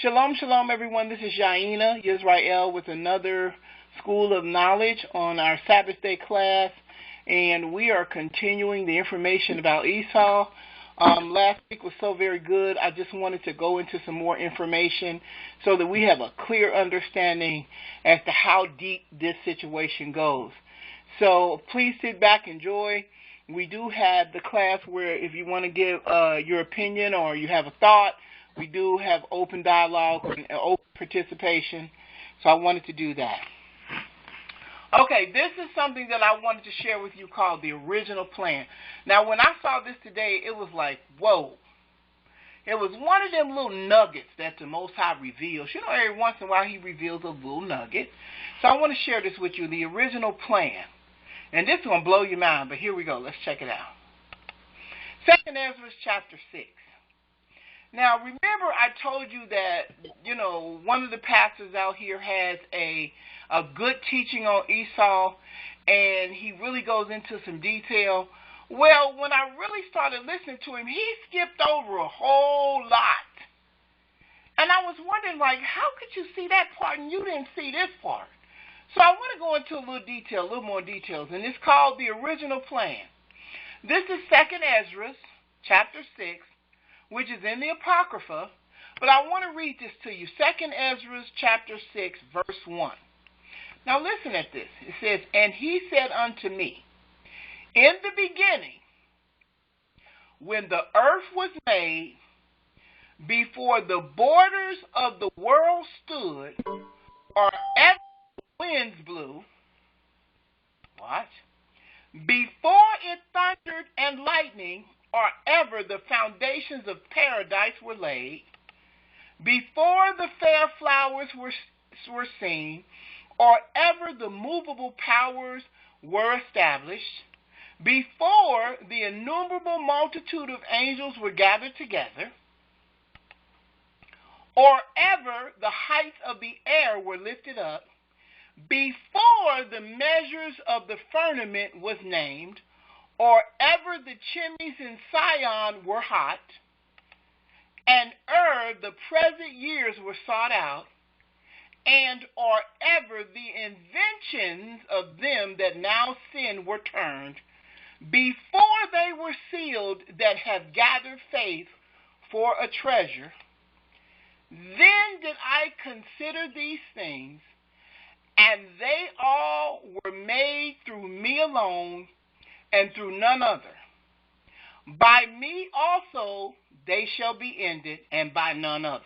Shalom, shalom, everyone. This is Yisrael with another School of Knowledge on our Sabbath Day class, and we are continuing the information about Esau. Last week was so very good. I just wanted to go into some more information so that we have a clear understanding as to how deep this situation goes. So please sit back, enjoy. We do have the class where if you want to give your opinion or you have a thought, we do have open dialogue and open participation, so I wanted to do that. Okay, this is something that I wanted to share with you called the original plan. Now, when I saw this today, it was like, whoa. It was one of them little nuggets that the Most High reveals. You know, every once in a while he reveals a little nugget. So I want to share this with you, the original plan. And this is going to blow your mind, but here we go. Let's check it out. 2nd Ezra chapter 6. Now, remember I told you that, one of the pastors out here has a good teaching on Esau, and he really goes into some detail. Well, when I really started listening to him, he skipped over a whole lot. And I was wondering, how could you see that part and you didn't see this part? So I want to go into a little more details, and it's called the original plan. This is 2nd Ezra chapter 6. Which is in the Apocrypha, but I want to read this to you. 2nd Ezra chapter 6, verse 1. Now listen at this. It says, "And he said unto me, in the beginning, when the earth was made, before the borders of the world stood, or ever the winds blew," what? "Before it thundered and lightning, or ever the foundations of paradise were laid, before the fair flowers were seen, or ever the movable powers were established, before the innumerable multitude of angels were gathered together, or ever the heights of the air were lifted up, before the measures of the firmament was named, or ever the chimneys in Sion were hot, and the present years were sought out, and or ever the inventions of them that now sin were turned, before they were sealed that have gathered faith for a treasure, then did I consider these things, and they all were made through me alone, and through none other. By me also they shall be ended, and by none other.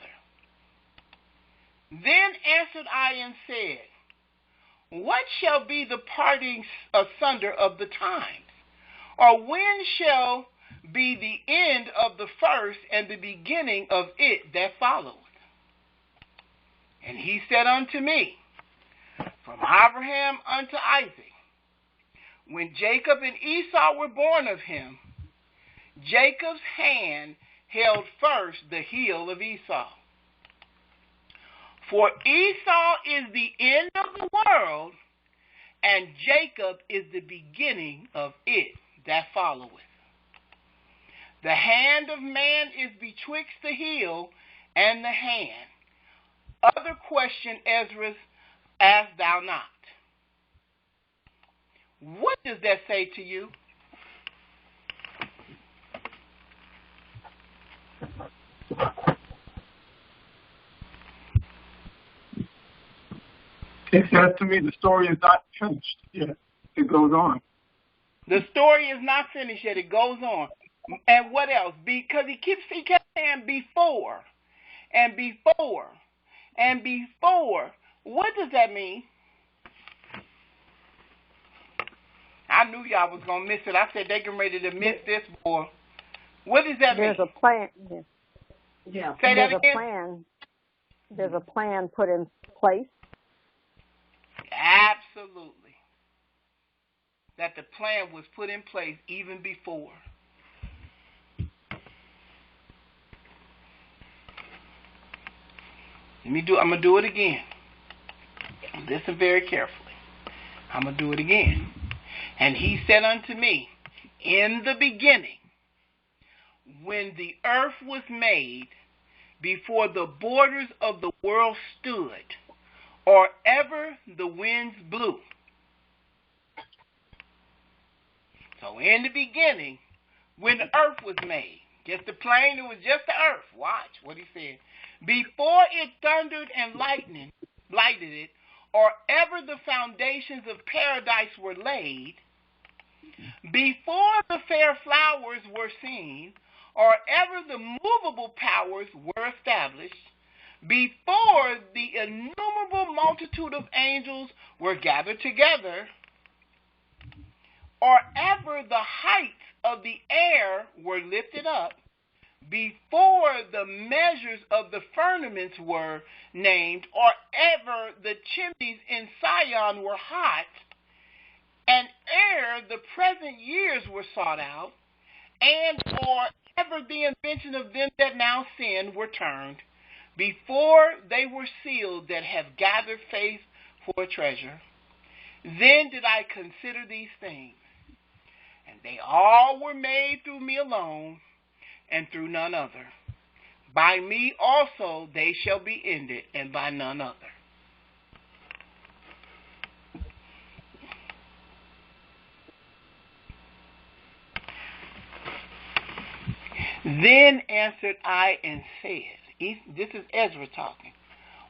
Then answered I and said, what shall be the parting asunder of the times? Or when shall be the end of the first and the beginning of it that followeth? And he said unto me, from Abraham unto Isaac, when Jacob and Esau were born of him, Jacob's hand held first the heel of Esau. For Esau is the end of the world, and Jacob is the beginning of it that followeth. The hand of man is betwixt the heel and the hand. Other question, Ezra, ask thou not. What does that say to you? It says to me the story is not finished yet. It goes on. The story is not finished yet. It goes on. And what else? Because he kept saying before, and before, and before. What does that mean? I knew y'all was going to miss it. I said they getting ready to miss this, boy. What does that mean? There's a plan. Yeah. Say that again. Plan. There's a plan put in place. Absolutely. That the plan was put in place even before. I'm going to do it again. Listen very carefully. I'm going to do it again. And he said unto me, in the beginning, when the earth was made, before the borders of the world stood, or ever the winds blew. So in the beginning, when the earth was made, just the plain, it was just the earth. Watch what he said. Before it thundered and lighted it, or ever the foundations of paradise were laid, before the fair flowers were seen, or ever the movable powers were established, before the innumerable multitude of angels were gathered together, or ever the heights of the air were lifted up, before the measures of the firmaments were named, or ever the chimneys in Sion were hot, and ere the present years were sought out, and or ever the invention of them that now sin were turned, before they were sealed that have gathered faith for a treasure, then did I consider these things, and they all were made through me alone, and through none other. By me also they shall be ended, and by none other. Then answered I and said, this is Ezra talking,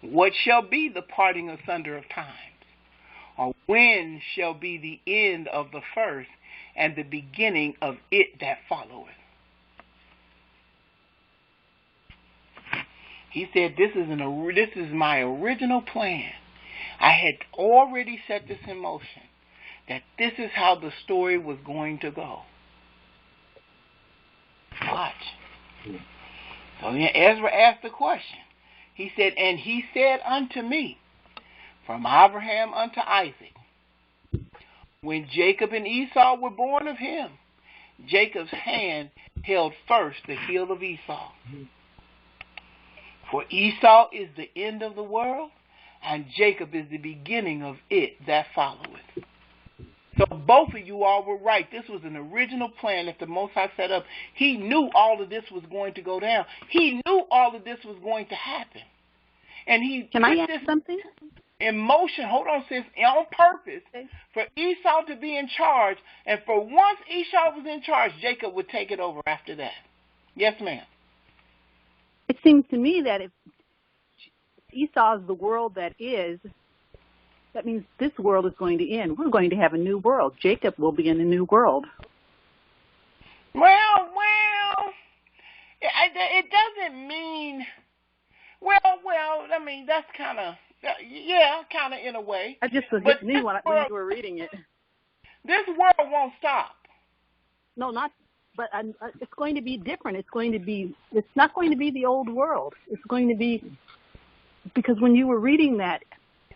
what shall be the parting asunder of times? Or when shall be the end of the first, and the beginning of it that followeth? He said, this is my original plan. I had already set this in motion, that this is how the story was going to go. Watch. So then Ezra asked the question. He said, and he said unto me, from Abraham unto Isaac, when Jacob and Esau were born of him, Jacob's hand held first the heel of Esau. For Esau is the end of the world, and Jacob is the beginning of it that followeth. So both of you all were right. This was an original plan that the Most High set up. He knew all of this was going to go down. He knew all of this was going to happen. And he Can I add something? In motion, hold on, sis, on purpose, for Esau to be in charge, and for once Esau was in charge, Jacob would take it over after that. Yes, ma'am. It seems to me that if Esau is the world that is, that means this world is going to end. We're going to have a new world. Jacob will be in a new world. Well, it doesn't mean, I mean, that's kind of, kind of in a way. I just was new when you were reading it. This world won't stop. No, but it's going to be different. It's not going to be the old world. It's going to be, because when you were reading that,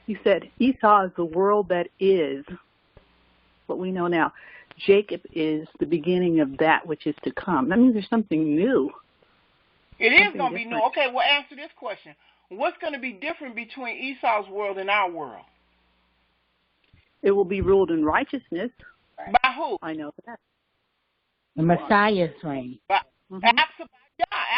you said Esau is the world that is, what we know now. Jacob is the beginning of that which is to come. That means there's something new. It is going to be new. Okay, well, answer this question. What's going to be different between Esau's world and our world? It will be ruled in righteousness. By who? I know that. The Messiah's reign.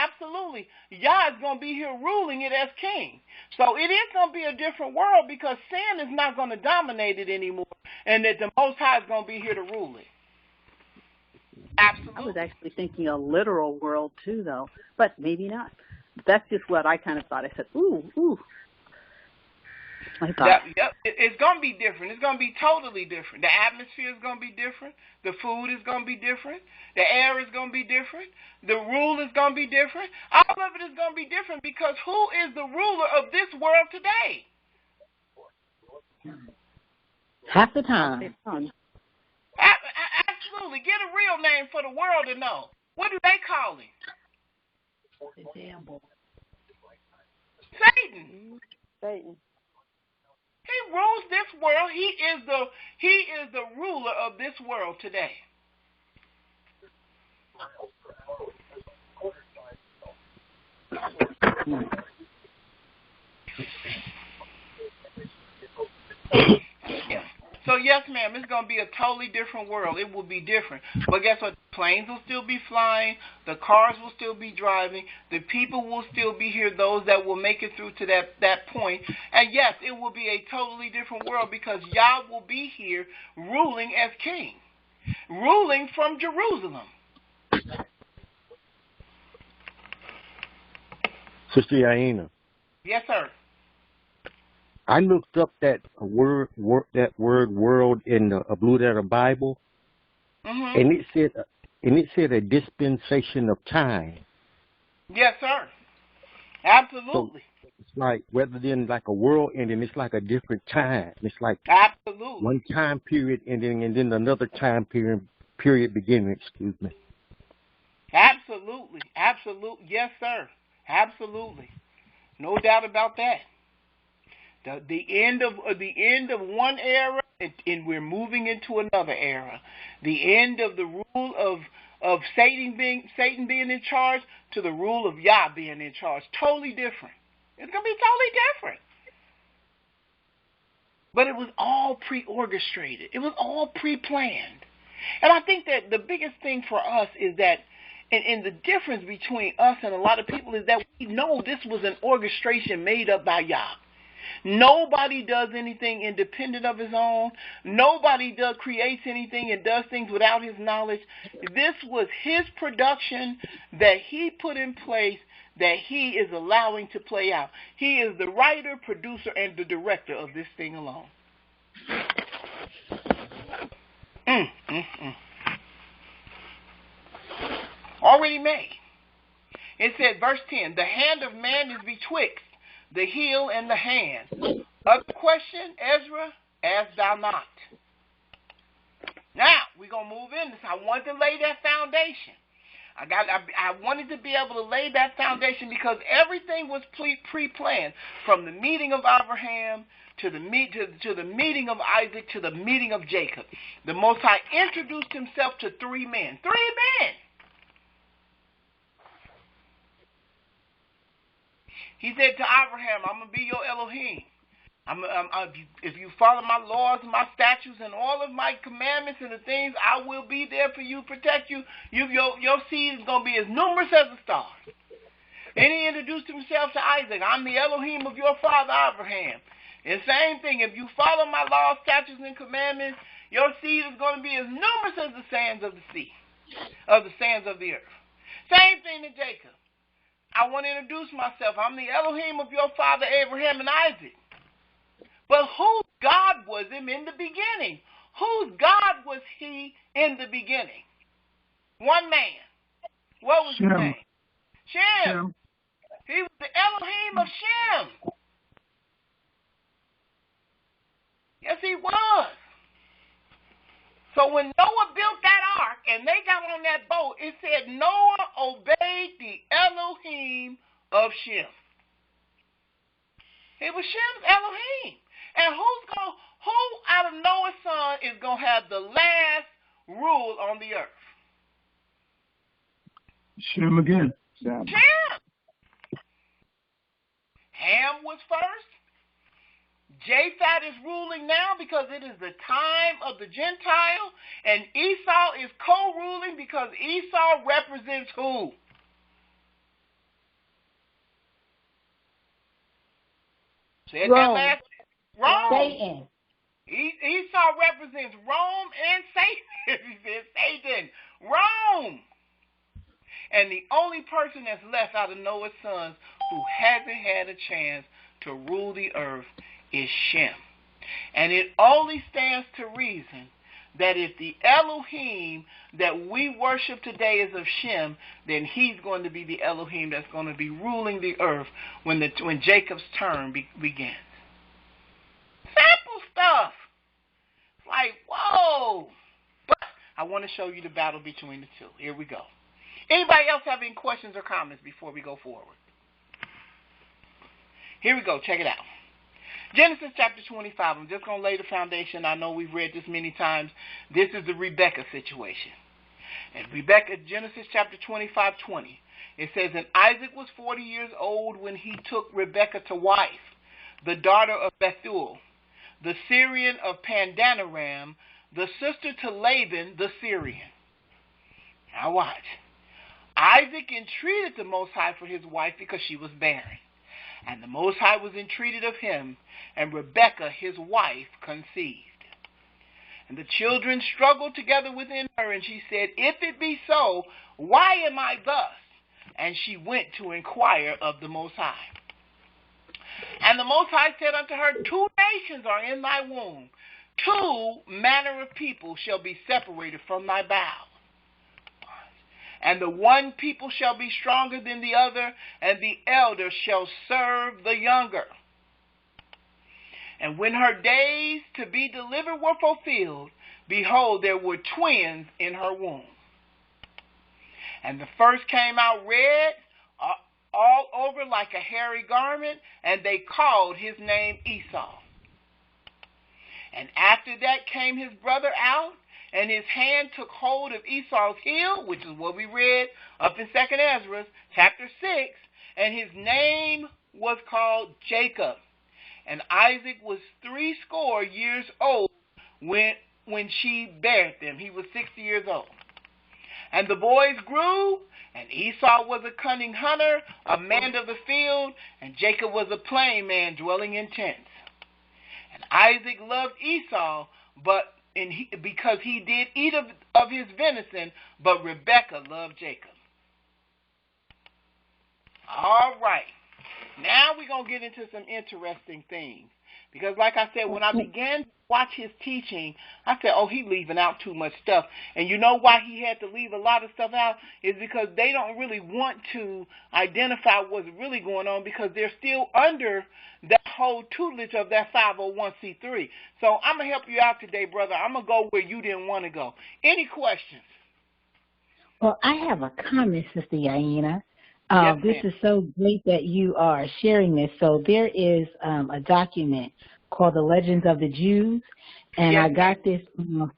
Absolutely. Yah is going to be here ruling it as king. So it is going to be a different world, because sin is not going to dominate it anymore, and that the Most High is going to be here to rule it. Absolutely. I was actually thinking a literal world too, though, but maybe not. That's just what I kind of thought. I said, ooh. I thought. It's going to be different. It's going to be totally different. The atmosphere is going to be different. The food is going to be different. The air is going to be different. The rule is going to be different. All of it is going to be different, because who is the ruler of this world today? Half the time. Absolutely. Get a real name for the world to know. What do they call him? Satan. He rules this world. He is the ruler of this world today. So yes, ma'am. Abraham, it's going to be a totally different world. It will be different. But guess what? The planes will still be flying. The cars will still be driving. The people will still be here, those that will make it through to that point. And yes, it will be a totally different world because Yah will be here ruling as king, ruling from Jerusalem. Sister Yaina. Yes, sir. I looked up that word world in the Blue Letter Bible, and it said a dispensation of time. Yes, sir. Absolutely. So it's like rather than like a world ending, it's like a different time. It's like absolutely one time period ending and then another time period beginning. Excuse me. Absolutely. Yes, sir. Absolutely. No doubt about that. The end of one era, and we're moving into another era. The end of the rule of Satan being in charge to the rule of Yah being in charge. Totally different. It's going to be totally different. But it was all pre-orchestrated. It was all pre-planned. And I think that the biggest thing for us is that, and the difference between us and a lot of people is that we know this was an orchestration made up by Yah. Nobody does anything independent of his own. Nobody creates anything and does things without his knowledge. This was his production that he put in place, that he is allowing to play out. He is the writer, producer, and the director of this thing alone. Already made. It said, verse 10, the hand of man is betwixt the heel and the hand. Other question, Ezra, ask thou not. Now, we're going to move in this. I wanted to lay that foundation. I wanted to be able to lay that foundation because everything was pre-planned, from the meeting of Abraham to the meeting of Isaac to the meeting of Jacob. The Most High introduced himself to three men. He said to Abraham, I'm going to be your Elohim. If you follow my laws and my statutes and all of my commandments and the things, I will be there for you, protect you. Your seed is going to be as numerous as the stars. And he introduced himself to Isaac. I'm the Elohim of your father Abraham. And same thing, if you follow my laws, statutes, and commandments, your seed is going to be as numerous as the sands of the sea, of the sands of the earth. Same thing to Jacob. I want to introduce myself. I'm the Elohim of your father Abraham and Isaac. But whose God was him in the beginning? Whose God was he in the beginning? One man. What was his name? Shem. He was the Elohim of Shem. Yes, he was. So when Noah built that ark and they got on that boat, it said Noah obeyed the Elohim of Shem. It was Shem's Elohim. And who out of Noah's son is going to have the last rule on the earth? Shem again. Shem. Ham was first. Japheth is ruling now because it is the time of the Gentile, and Esau is co-ruling because Esau represents who? Said that last Rome. Satan. Esau represents Rome and Satan. He said Satan. Rome. And the only person that's left out of Noah's sons who hasn't had a chance to rule the earth is Shem. And it only stands to reason that if the Elohim that we worship today is of Shem, then he's going to be the Elohim that's going to be ruling the earth when Jacob's turn begins. Simple stuff. It's like, whoa. But I want to show you the battle between the two. Here we go. Anybody else have any questions or comments before we go forward? Here we go. Check it out. Genesis chapter 25. I'm just going to lay the foundation. I know we've read this many times. This is the Rebekah situation. And Genesis chapter 25:20. It says, and Isaac was 40 years old when he took Rebekah to wife, the daughter of Bethuel, the Syrian of Pandanaram, the sister to Laban the Syrian. Now watch. Isaac entreated the Most High for his wife because she was barren. And the Most High was entreated of him, and Rebekah his wife conceived. And the children struggled together within her, and she said, If it be so, why am I thus? And she went to inquire of the Most High. And the Most High said unto her, 2 nations are in thy womb. 2 manner of people shall be separated from thy bowels. And the one people shall be stronger than the other, and the elder shall serve the younger. And when her days to be delivered were fulfilled, behold, there were twins in her womb. And the first came out red, all over like a hairy garment, and they called his name Esau. And after that came his brother out, and his hand took hold of Esau's heel, which is what we read up in 2 Ezra, chapter 6, and his name was called Jacob. And Isaac was 80 years old when she bare them. He was 60 years old. And the boys grew, and Esau was a cunning hunter, a man of the field, and Jacob was a plain man dwelling in tents. And Isaac loved Esau, because he did eat of his venison, but Rebekah loved Jacob. All right. Now we're going to get into some interesting things. Because like I said, when I began to watch his teaching, I said, oh, he's leaving out too much stuff. And you know why he had to leave a lot of stuff out? Is because they don't really want to identify what's really going on, because they're still under that whole tutelage of that 501c3. So I'm going to help you out today, brother. I'm going to go where you didn't want to go. Any questions? Well, I have a comment, Sister Yaina. Yes, this is so great that you are sharing this. So there is a document called The Legends of the Jews, and yes, I got this from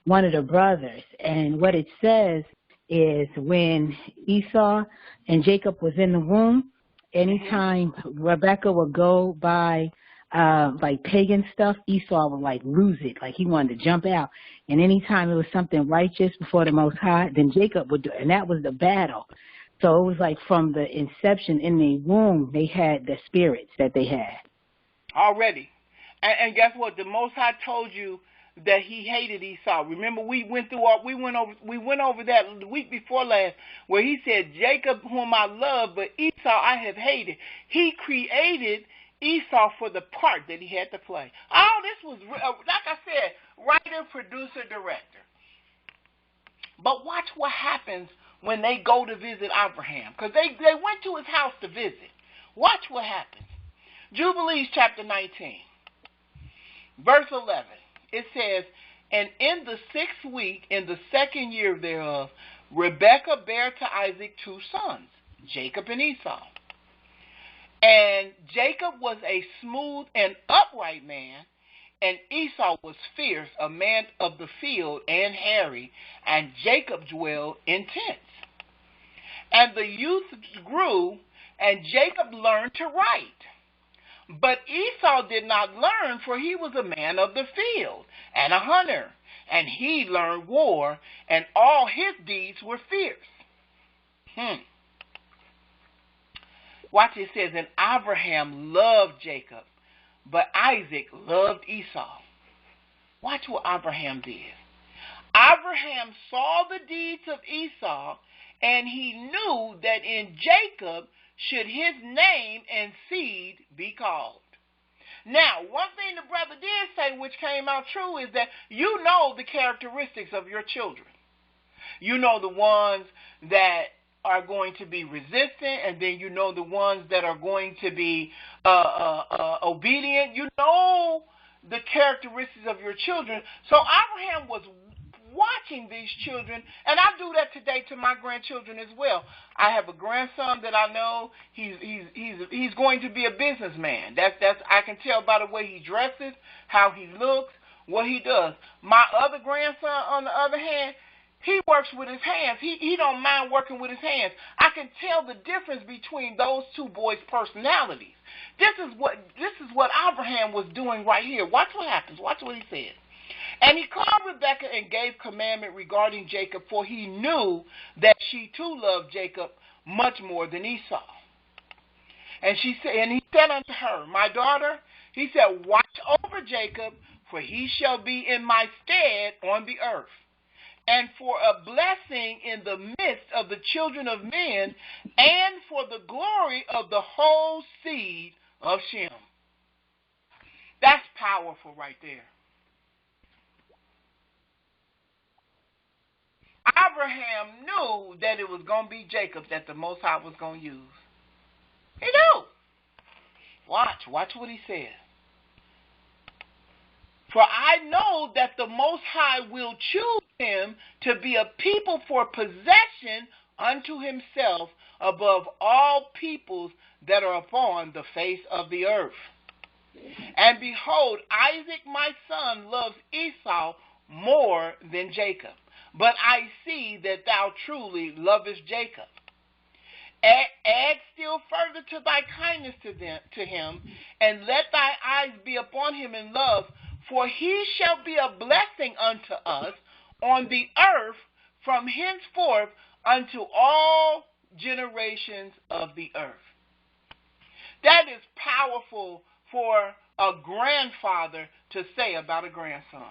one of the brothers. And what it says is when Esau and Jacob was in the womb, anytime Rebekah would go by like pagan stuff, Esau would like lose it, like he wanted to jump out. And anytime it was something righteous before the Most High, then Jacob would do it, and that was the battle. So it was like from the inception in the womb, they had the spirits that they had. Already. And guess what? The Most High told you that he hated Esau. Remember, we went over that the week before last, where he said, Jacob whom I love, but Esau I have hated. He created Esau for the part that he had to play. All this was, like I said, writer, producer, director. But watch what happens when they go to visit Abraham, because they went to his house to visit. Watch what happens. Jubilees chapter 19, verse 11. It says, And in the 6th week, in the 2nd year thereof, Rebekah bare to Isaac 2 sons, Jacob and Esau. And Jacob was a smooth and upright man, and Esau was fierce, a man of the field and hairy, and Jacob dwelled in tents. And the youth grew, and Jacob learned to write. But Esau did not learn, for he was a man of the field and a hunter, and he learned war, and all his deeds were fierce. Watch, it says, and Abraham loved Jacob, but Isaac loved Esau. Watch what Abraham did. Abraham saw the deeds of Esau, and he knew that in Jacob should his name and seed be called. Now, one thing the brother did say, which came out true, is that you know the characteristics of your children. You know the ones that are going to be resistant, and then you know the ones that are going to be obedient. You know the characteristics of your children. So Abraham was watching these children, and I do that today to my grandchildren as well. I have a grandson that I know he's going to be a businessman. That's I can tell by the way he dresses, how he looks, what he does. My other grandson, on the other hand, he works with his hands. He don't mind working with his hands. I can tell the difference between those two boys' personalities. This is what Abraham was doing right here. Watch what happens. Watch what he says. And he called Rebekah and gave commandment regarding Jacob, for he knew that she too loved Jacob much more than Esau. And he said unto her, my daughter, he said, watch over Jacob, for he shall be in my stead on the earth, and for a blessing in the midst of the children of men, and for the glory of the whole seed of Shem. That's powerful right there. Abraham knew that it was going to be Jacob that the Most High was going to use. He knew. Watch what he said. For I know that the Most High will choose him to be a people for possession unto himself above all peoples that are upon the face of the earth. And behold, Isaac my son loves Esau more than Jacob, but I see that thou truly lovest Jacob. Add still further to thy kindness to him, and let thy eyes be upon him in love, for he shall be a blessing unto us on the earth from henceforth unto all generations of the earth. That is powerful for a grandfather to say about a grandson.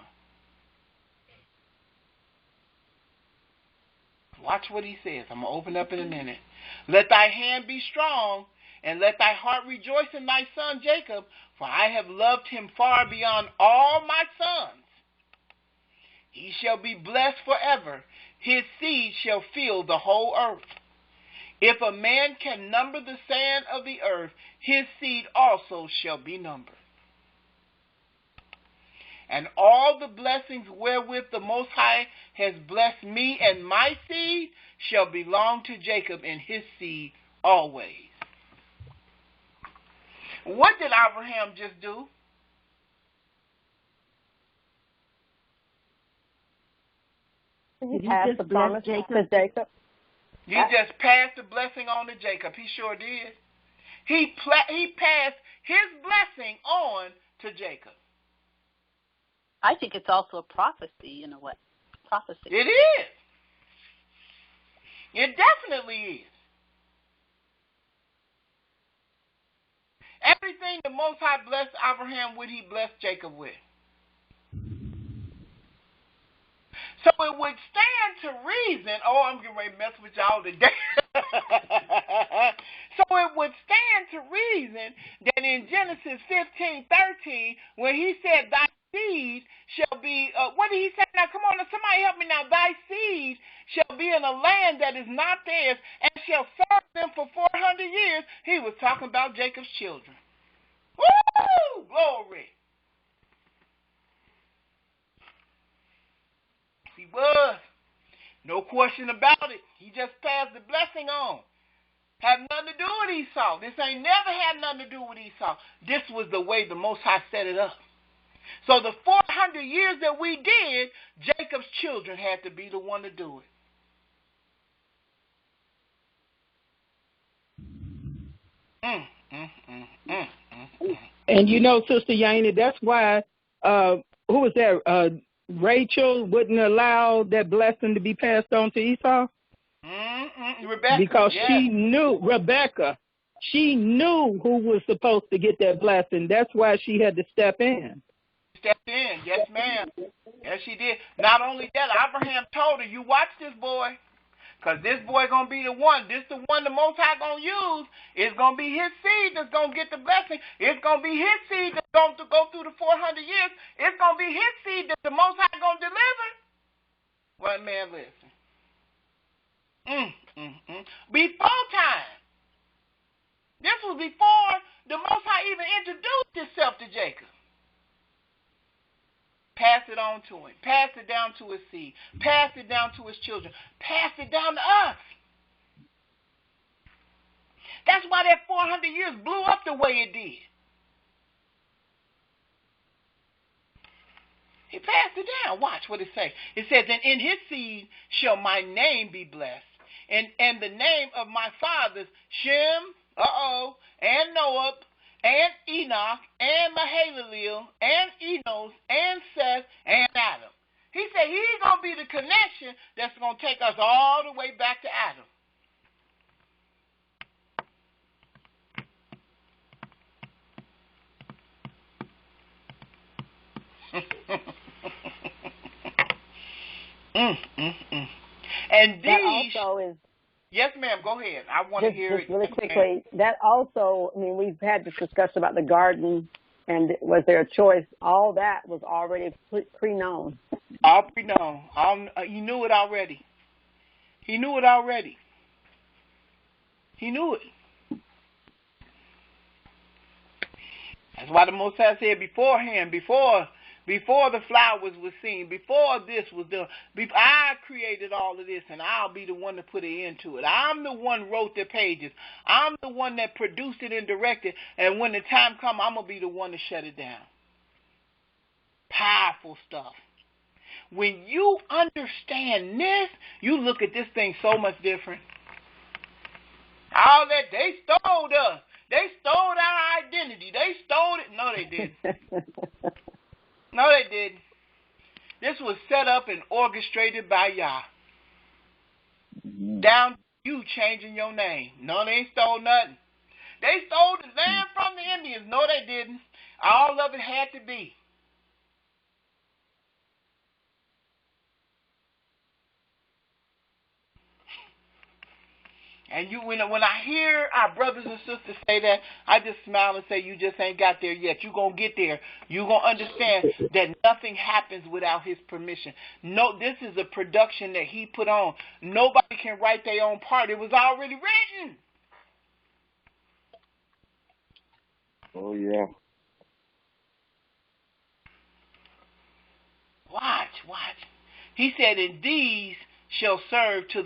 Watch what he says. I'm going to open up in a minute. Let thy hand be strong, and let thy heart rejoice in thy son Jacob, for I have loved him far beyond all my sons. He shall be blessed forever. His seed shall fill the whole earth. If a man can number the sand of the earth, his seed also shall be numbered. And all the blessings wherewith the Most High has blessed me and my seed shall belong to Jacob and his seed always. What did Abraham just do? He passed the promise to Jacob. He just passed the blessing on to Jacob. He sure did. He passed his blessing on to Jacob. I think it's also a prophecy in a way. Prophecy. It is. It definitely is. Everything the Most High blessed Abraham with, he blessed Jacob with. So it would stand to reason, I'm getting ready to mess with y'all today. So it would stand to reason that in Genesis 15:13, when he said, thy seed shall be, what did he say now? Come on, somebody help me now. Thy seed shall be in a land that is not theirs, and shall serve them for 400 years. He was talking about Jacob's children. Woo! Glory. He was. No question about it. He just passed the blessing on. Had nothing to do with Esau. This ain't never had nothing to do with Esau. This was the way the Most High set it up. So the 400 years that we did, Jacob's children had to be the one to do it. And you know, Sister Yaina, that's why, who was that? Rachel wouldn't allow that blessing to be passed on to Esau? Rebecca. Because she knew, Rebecca, she knew who was supposed to get that blessing. That's why she had to step in. Stepped in, yes, ma'am. Yes, she did. Not only that, Abraham told her, you watch this boy, because this boy going to be the one. This the one the Most High going to use. It's going to be his seed that's going to get the blessing. It's going to be his seed that's going to go through the 400 years. It's going to be his seed that the Most High going to deliver. One man, listen. Before time. This was before the Most High even introduced himself to Jacob. Pass it on to him. Pass it down to his seed. Pass it down to his children. Pass it down to us. That's why that 400 years blew up the way it did. He passed it down. Watch what it says. It says, and in his seed shall my name be blessed, and the name of my fathers, Shem, and Noah, and Enoch, and Mahalalel, and Enos, and Seth, and Adam. He said he's going to be the connection that's going to take us all the way back to Adam. And these... That also is... Yes, ma'am, go ahead. I want to hear it. Just really quickly, that also, I mean, we've had this discussion about the garden and was there a choice. All that was already pre-known. All pre-known. He knew it already. He knew it already. He knew it. That's why the Most High said beforehand, before the flowers were seen, before this was done, I created all of this, and I'll be the one to put an end to it. I'm the one who wrote the pages. I'm the one that produced it and directed, and when the time comes, I'm going to be the one to shut it down. Powerful stuff. When you understand this, you look at this thing so much different. All that, they stole us. They stole our identity. They stole it. No, they didn't. No, they didn't. This was set up and orchestrated by Yah. Down to you changing your name. No, they ain't stole nothing. They stole the land from the Indians. No, they didn't. All of it had to be. And when I hear our brothers and sisters say that, I just smile and say, you just ain't got there yet. You're going to get there. You're going to understand that nothing happens without his permission. No, this is a production that he put on. Nobody can write their own part. It was already written. Oh, yeah. Watch. He said, and these shall serve to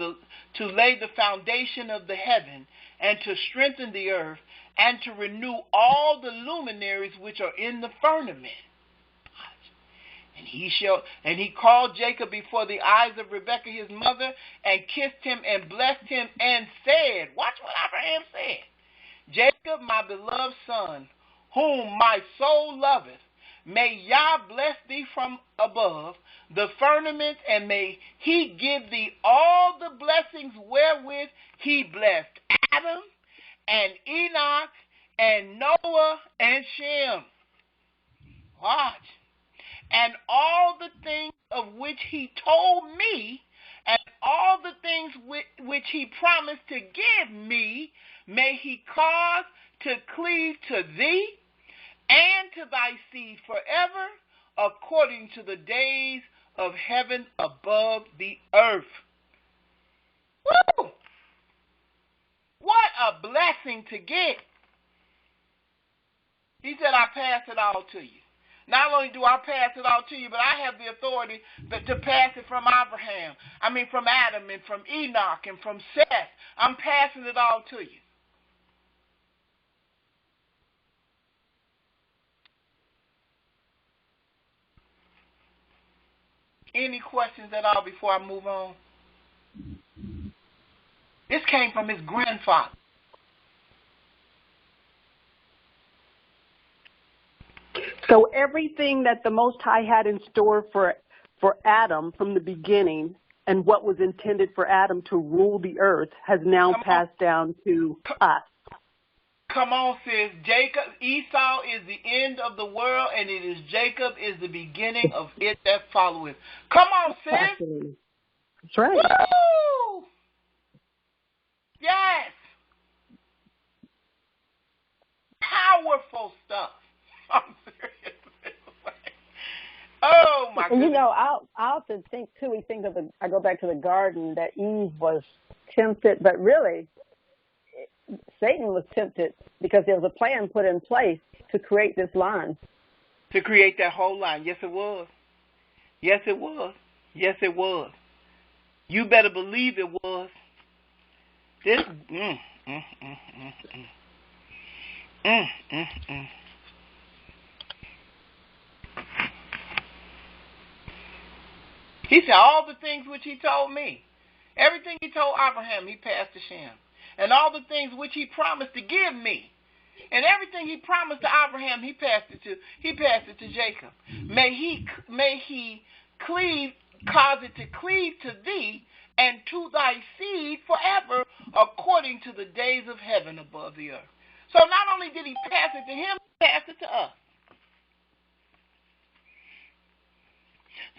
lay the foundation of the heaven, and to strengthen the earth, and to renew all the luminaries which are in the firmament. And he called Jacob before the eyes of Rebekah his mother, and kissed him and blessed him, and said, watch what Abraham said, Jacob, my beloved son, whom my soul loveth, may Yah bless thee from above the firmament, and may he give thee all the blessings wherewith he blessed Adam and Enoch and Noah and Shem. Watch. And all the things of which he told me, and all the things which he promised to give me, may he cause to cleave to thee and to thy seed forever, according to the days of heaven above the earth. Woo! What a blessing to get. He said, I pass it all to you. Not only do I pass it all to you, but I have the authority to pass it from from Adam and from Enoch and from Seth. I'm passing it all to you. Any questions at all before I move on? This came from his grandfather. So everything that the Most High had in store for Adam from the beginning, and what was intended for Adam to rule the earth, has now passed down to us. Come on, sis. Esau is the end of the world, and it is Jacob is the beginning of it that followeth. Come on, sis. Absolutely. That's right. Woo! Yes. Powerful stuff. I'm serious. Oh, my goodness. And I often think, too, I go back to the garden, that Eve was tempted, but really, Satan was tempted because there was a plan put in place to create this line. To create that whole line. Yes, it was. Yes, it was. Yes, it was. You better believe it was. This, He said, all the things which he told me, everything he told Abraham, he passed to Shem. And all the things which he promised to give me, And everything he promised to Abraham, he passed it to Jacob. May he cause it to cleave to thee and to thy seed forever, according to the days of heaven above the earth. So not only did he pass it to him, he passed it to us.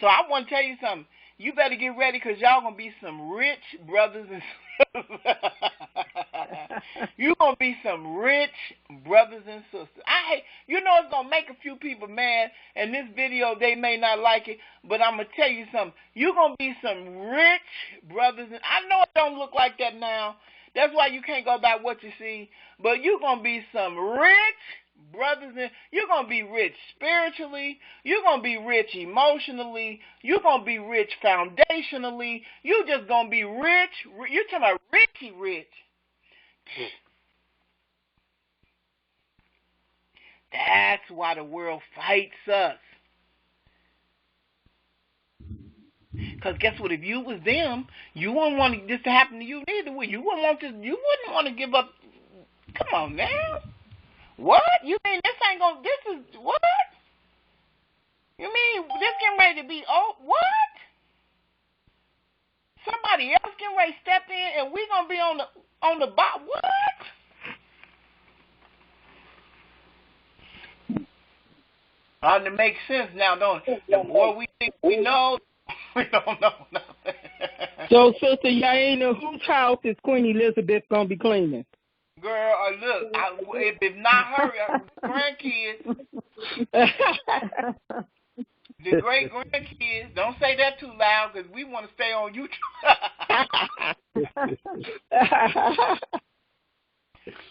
So I want to tell you something. You better get ready, because y'all going to be some rich brothers and sisters. You're going to be some rich brothers and sisters. It's going to make a few people mad, and this video, they may not like it, but I'm going to tell you something. You're going to be some rich brothers. I know it don't look like that now. That's why you can't go by what you see, but you're going to be some rich brothers, and you're going to be rich spiritually, you're going to be rich emotionally, you're going to be rich foundationally, you're just going to be rich. You're talking about richy rich. That's why the world fights us. Because guess what? If you was them, you wouldn't want this to happen to you neither, would you? You wouldn't want to give up. Come on now. What? You mean this is what? You mean this getting ready to be, what? Somebody else getting ready to step in and we going to be on the bottom? What? It makes sense now, don't it? The more we think we know, we don't know nothing. So, Sister Yaina, whose house is Queen Elizabeth going to be cleaning? Girl, look, if not her, grandkids, the great grandkids. Don't say that too loud, because we want to stay on YouTube.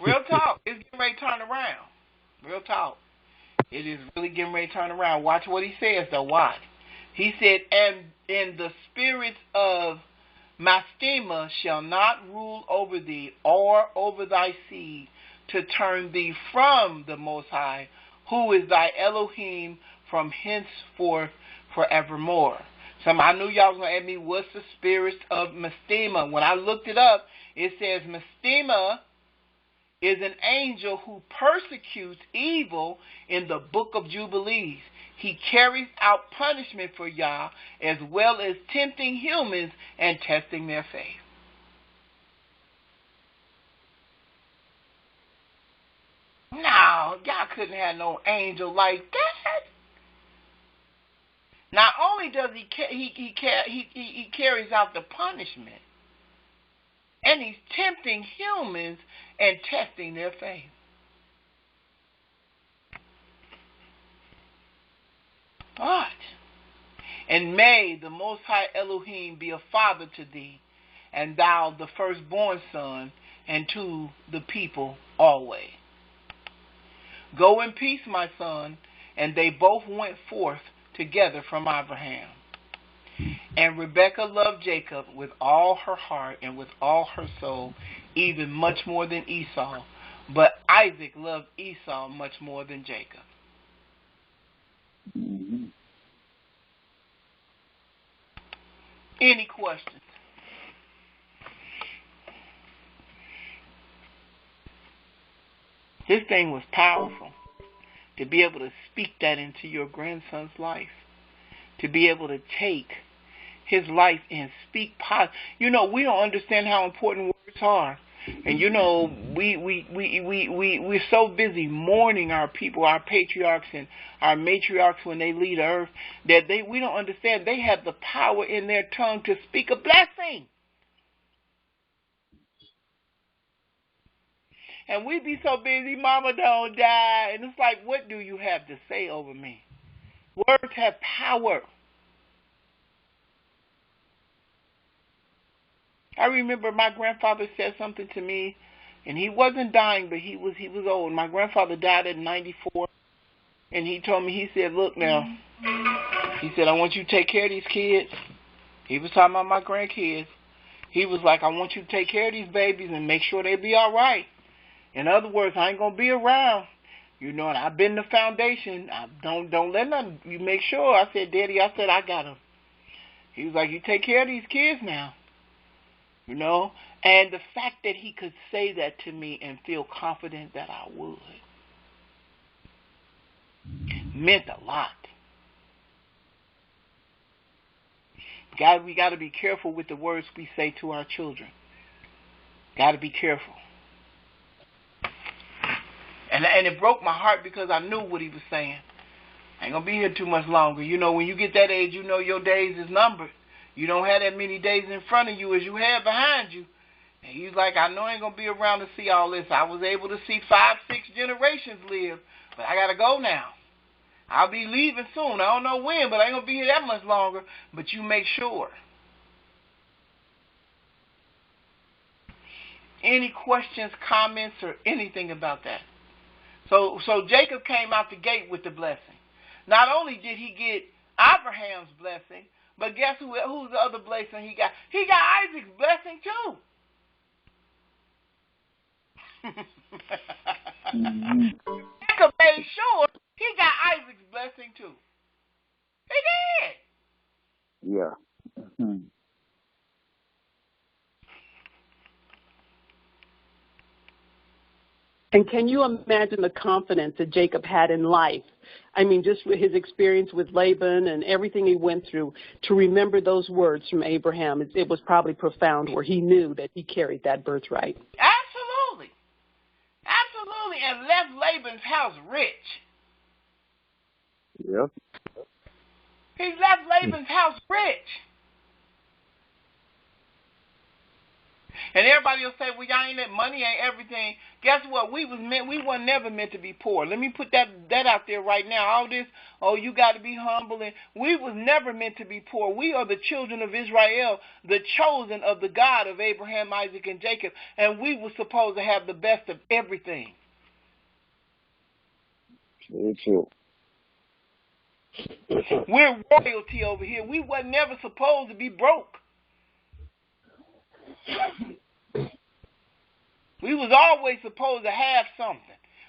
Real talk. It's getting ready to turn around. Real talk. It is really getting ready to turn around. Watch what he says, though. Watch. He said, and in the spirits of Mastema shall not rule over thee or over thy seed, to turn thee from the Most High, who is thy Elohim from henceforth forevermore. I knew y'all was going to ask me, what's the spirit of Mastema? When I looked it up, it says Mastema is an angel who persecutes evil in the book of Jubilees. He carries out punishment for Yah, as well as tempting humans and testing their faith. No, Yah couldn't have no angel like that. Not only does he carries out the punishment, and he's tempting humans and testing their faith. But, and may the Most High Elohim be a father to thee, and thou the firstborn son, and to the people always. Go in peace, my son. And they both went forth together from Abraham. And Rebekah loved Jacob with all her heart and with all her soul, even much more than Esau. But Isaac loved Esau much more than Jacob. Any questions? This thing was powerful. To be able to speak that into your grandson's life. To be able to take his life and speak positive. You know, we don't understand how important words are. And you know, we're so busy mourning our people, our patriarchs and our matriarchs when they leave the earth, that we don't understand they have the power in their tongue to speak a blessing. And we be so busy, mama don't die. And it's like, what do you have to say over me? Words have power. I remember my grandfather said something to me, and he wasn't dying, but he was old. My grandfather died at 94, and he told me, he said, look now, he said, I want you to take care of these kids. He was talking about my grandkids. He was like, I want you to take care of these babies and make sure they be all right. In other words, I ain't going to be around. You know, and I've been the foundation. Don't let nothing, you make sure. I said, Daddy, I got him. He was like, you take care of these kids now. You know, And the fact that he could say that to me and feel confident that I would meant a lot. God, we got to be careful with the words we say to our children. Got to be careful. And it broke my heart because I knew what he was saying. I ain't going to be here too much longer. You know, when you get that age, you know your days is numbered. You don't have that many days in front of you as you have behind you. And he's like, I know I ain't going to be around to see all this. I was able to see 5, 6 generations live, but I got to go now. I'll be leaving soon. I don't know when, but I ain't going to be here that much longer. But you make sure. Any questions, comments, or anything about that? So Jacob came out the gate with the blessing. Not only did he get Abraham's blessing, but guess who's the other blessing he got? He got Isaac's blessing too. Jacob made sure he got Isaac's blessing too. He did. Yeah. Mm-hmm. And can you imagine the confidence that Jacob had in life? I mean, just with his experience with Laban and everything he went through, to remember those words from Abraham, it was probably profound, where he knew that he carried that birthright. Absolutely. Absolutely. And left Laban's house rich. Yep. He left Laban's house rich. And everybody will say, well, y'all ain't that money ain't everything. Guess what? We weren't never meant to be poor. Let me put that out there right now. All this, you got to be humble. And we was never meant to be poor. We are the children of Israel, the chosen of the God of Abraham, Isaac, and Jacob. And we were supposed to have the best of everything. True. We're royalty over here. We were never supposed to be broke. We was always supposed to have something.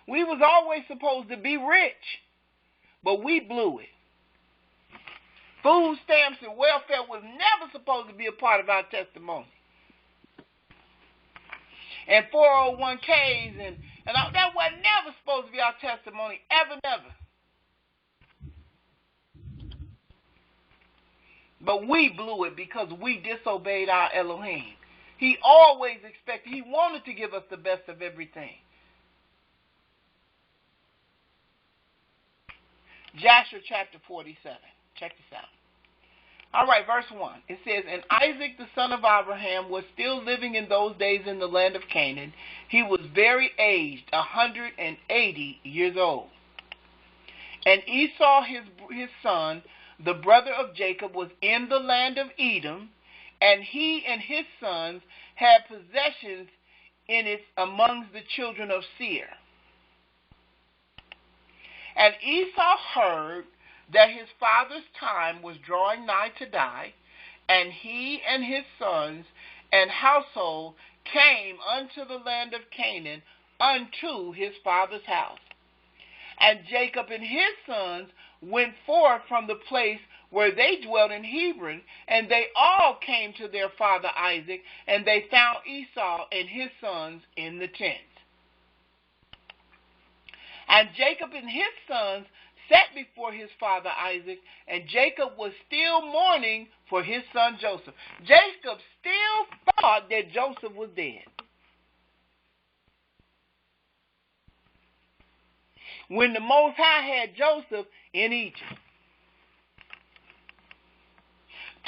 We was always supposed to be rich. But we blew it. Food stamps and welfare was never supposed to be a part of our testimony. And 401ks and all, that was never supposed to be our testimony. Ever, never. But we blew it because we disobeyed our Elohim. He always expected, he wanted to give us the best of everything. Joshua chapter 47. Check this out. All right, verse 1. It says, and Isaac the son of Abraham was still living in those days in the land of Canaan. He was very aged, 180 years old. And Esau, his son, the brother of Jacob, was in the land of Edom, and he and his sons had possessions in it amongst the children of Seir. And Esau heard that his father's time was drawing nigh to die, and he and his sons and household came unto the land of Canaan, unto his father's house. And Jacob and his sons went forth from the place where they dwelt in Hebron, and they all came to their father Isaac, and they found Esau and his sons in the tents. And Jacob and his sons sat before his father Isaac, and Jacob was still mourning for his son Joseph. Jacob still thought that Joseph was dead. When the Most High had Joseph in Egypt,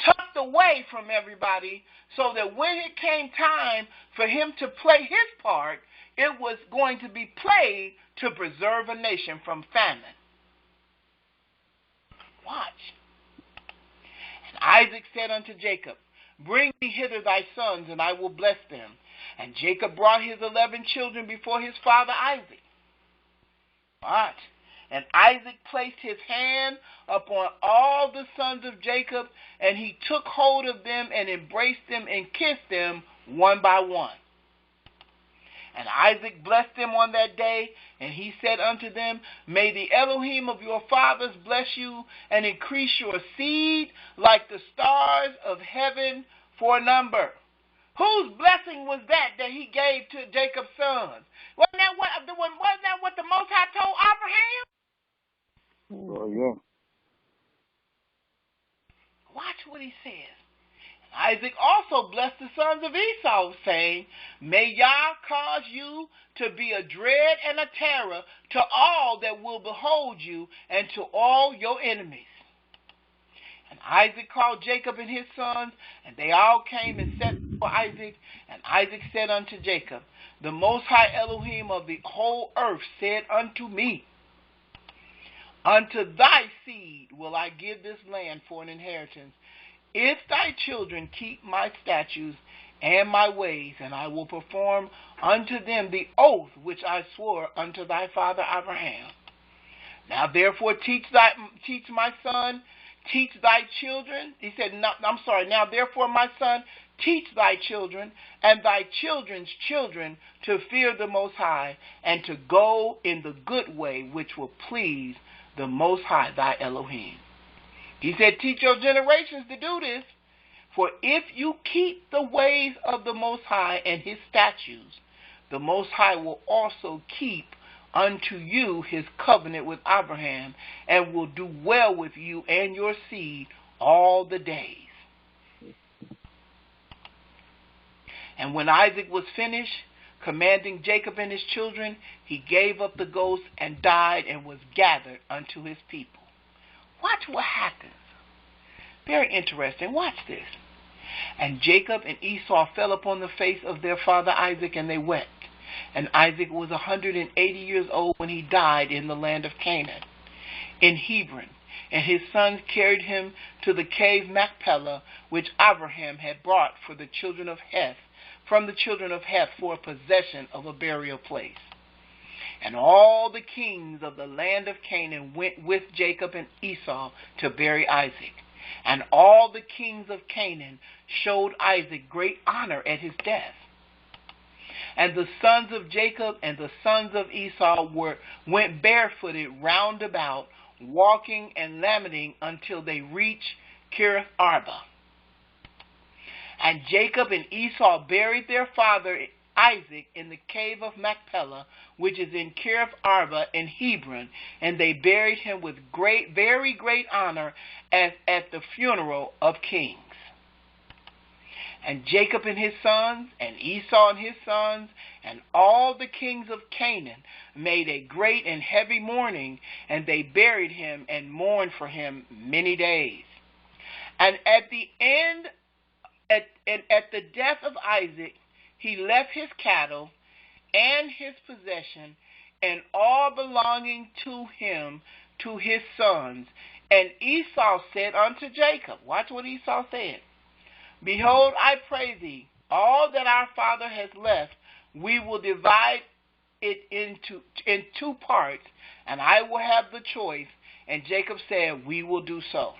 tucked away from everybody, so that when it came time for him to play his part, it was going to be played to preserve a nation from famine. Watch. And Isaac said unto Jacob, bring me hither thy sons, and I will bless them. And Jacob brought his 11 children before his father Isaac. Watch. And Isaac placed his hand upon all the sons of Jacob, and he took hold of them and embraced them and kissed them one by one. And Isaac blessed them on that day, and he said unto them, may the Elohim of your fathers bless you and increase your seed like the stars of heaven for number, Whose blessing was that he gave to Jacob's sons? Wasn't that what the Most High told Abraham? Oh, yeah. Watch what he says. Isaac also blessed the sons of Esau, saying, may Yah cause you to be a dread and a terror to all that will behold you and to all your enemies. And Isaac called Jacob and his sons, and they all came and sat before Isaac. And Isaac said unto Jacob, the Most High Elohim of the whole earth said unto me, unto thy seed will I give this land for an inheritance, if thy children keep my statutes and my ways, and I will perform unto them the oath which I swore unto thy father Abraham. Now therefore teach my son, teach thy children. He said, now therefore my son, teach thy children and thy children's children to fear the Most High, and to go in the good way which will please the Most High thy Elohim. He said, teach your generations to do this, for if you keep the ways of the Most High and his statutes, the Most High will also keep unto you his covenant with Abraham, and will do well with you and your seed all the days. And when Isaac was finished commanding Jacob and his children, he gave up the ghost and died, and was gathered unto his people. Watch what happens. Very interesting. Watch this. And Jacob and Esau fell upon the face of their father Isaac, and they wept. And Isaac was 180 years old when he died in the land of Canaan, in Hebron. And his sons carried him to the cave Machpelah, which Abraham had brought from the children of Heth for a possession of a burial place. And all the kings of the land of Canaan went with Jacob and Esau to bury Isaac. And all the kings of Canaan showed Isaac great honor at his death. And the sons of Jacob and the sons of Esau went barefooted round about, walking and lamenting until they reached Kiriath Arba. And Jacob and Esau buried their father Isaac in the cave of Machpelah, which is in Kiriath Arba in Hebron, and they buried him with very great honor as at the funeral of kings. And Jacob and his sons, and Esau and his sons, and all the kings of Canaan made a great and heavy mourning, and they buried him and mourned for him many days. And at the end, at the death of Isaac, he left his cattle and his possession and all belonging to him to his sons. And Esau said unto Jacob, watch what Esau said, behold, I pray thee, all that our father has left, we will divide it in two parts, and I will have the choice. And Jacob said, we will do so.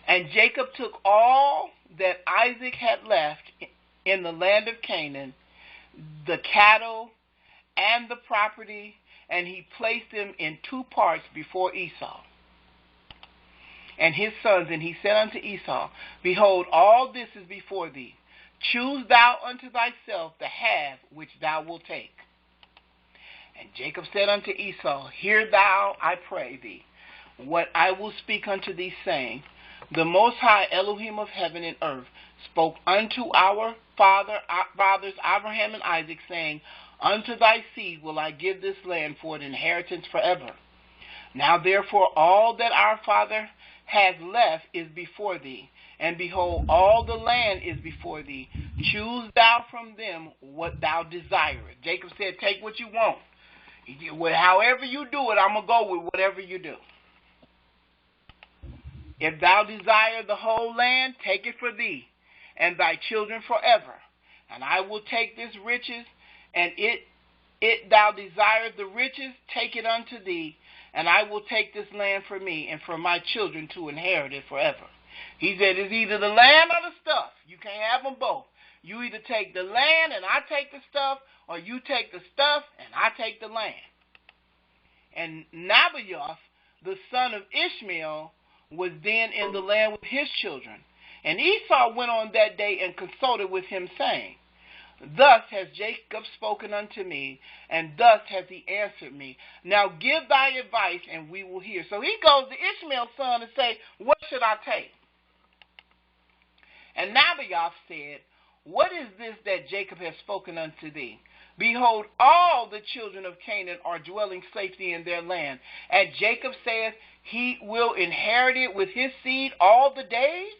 And Jacob took all that Isaac had left in the land of Canaan, the cattle and the property, and he placed them in two parts before Esau and his sons. And he said unto Esau, behold, all this is before thee. Choose thou unto thyself the half which thou wilt take. And Jacob said unto Esau, hear thou, I pray thee, what I will speak unto thee, saying, the Most High Elohim of heaven and earth spoke unto our fathers Abraham and Isaac, saying, unto thy seed will I give this land for an inheritance forever. Now therefore all that our father has left is before thee, and behold, all the land is before thee. Choose thou from them what thou desirest. Jacob said, take what you want. However you do it, I'm going to go with whatever you do. If thou desire the whole land, take it for thee, and thy children forever. And I will take this riches, and it thou desirest the riches, take it unto thee, and I will take this land for me, and for my children to inherit it forever. He said, it's either the land or the stuff. You can't have them both. You either take the land and I take the stuff, or you take the stuff and I take the land. And Nabaioth, the son of Ishmael, was then in the land with his children. And Esau went on that day and consulted with him, saying, Thus has Jacob spoken unto me, and thus has he answered me. Now give thy advice, and we will hear. So he goes to Ishmael's son and say, What should I take? And Naboth said, What is this that Jacob has spoken unto thee? Behold, all the children of Canaan are dwelling safely in their land. And Jacob saith, He will inherit it with his seed all the days?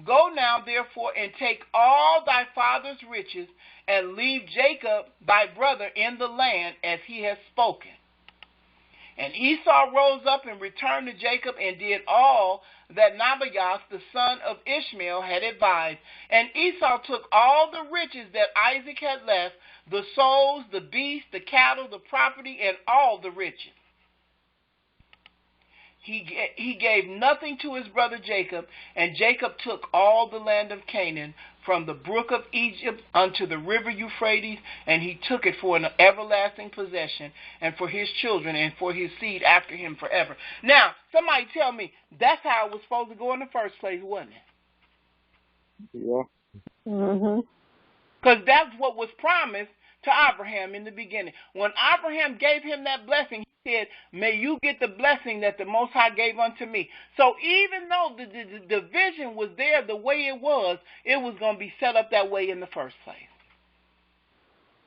Go now, therefore, and take all thy father's riches, and leave Jacob thy brother in the land, as he has spoken. And Esau rose up and returned to Jacob, and did all that Naboth the son of Ishmael had advised. And Esau took all the riches that Isaac had left, the souls, the beasts, the cattle, the property, and all the riches. He gave nothing to his brother Jacob, and Jacob took all the land of Canaan, from the brook of Egypt unto the river Euphrates, and he took it for an everlasting possession, and for his children, and for his seed after him forever. Now, somebody tell me, that's how it was supposed to go in the first place, wasn't it? Yeah. Mhm. Because that's what was promised to Abraham in the beginning. When Abraham gave him that blessing, he said, May you get the blessing that the Most High gave unto me. So even though the vision was there the way it was going to be set up that way in the first place.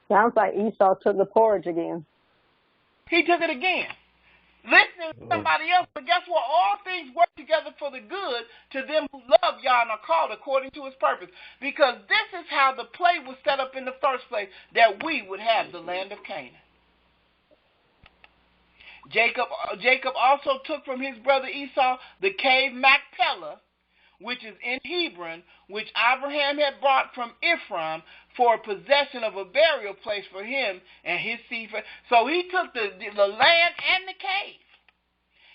Sounds like Esau took the porridge again. He took it again. Listening to somebody else, but guess what? All things work together for the good to them who love Yah and are called according to his purpose. Because this is how the play was set up in the first place, that we would have the land of Canaan. Jacob also took from his brother Esau the cave Machpelah, which is in Hebron, which Abraham had brought from Ephraim for possession of a burial place for him and his seed. So he took the land and the cave.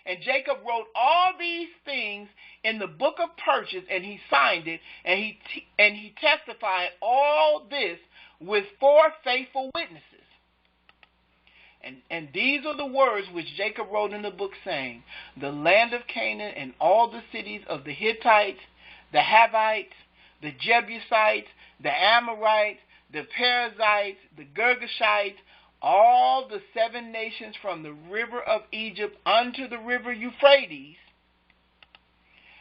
And Jacob wrote all these things in the book of purchase, and he signed it, and he testified all this with 4 faithful witnesses. And these are the words which Jacob wrote in the book, saying, The land of Canaan and all the cities of the Hittites, the Havites, the Jebusites, the Amorites, the Perizzites, the Girgashites, all the 7 nations from the river of Egypt unto the river Euphrates,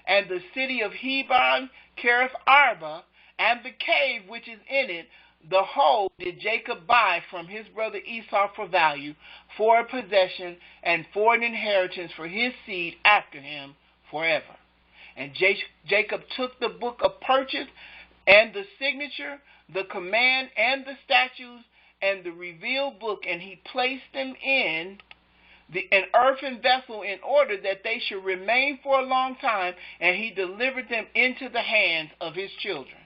and the city of Hebron, Kerith Arba, and the cave which is in it, the whole did Jacob buy from his brother Esau for value, for a possession, and for an inheritance for his seed after him forever. And Jacob took the book of purchase, and the signature, the command, and the statutes, and the revealed book, and he placed them in an earthen vessel, in order that they should remain for a long time, and he delivered them into the hands of his children.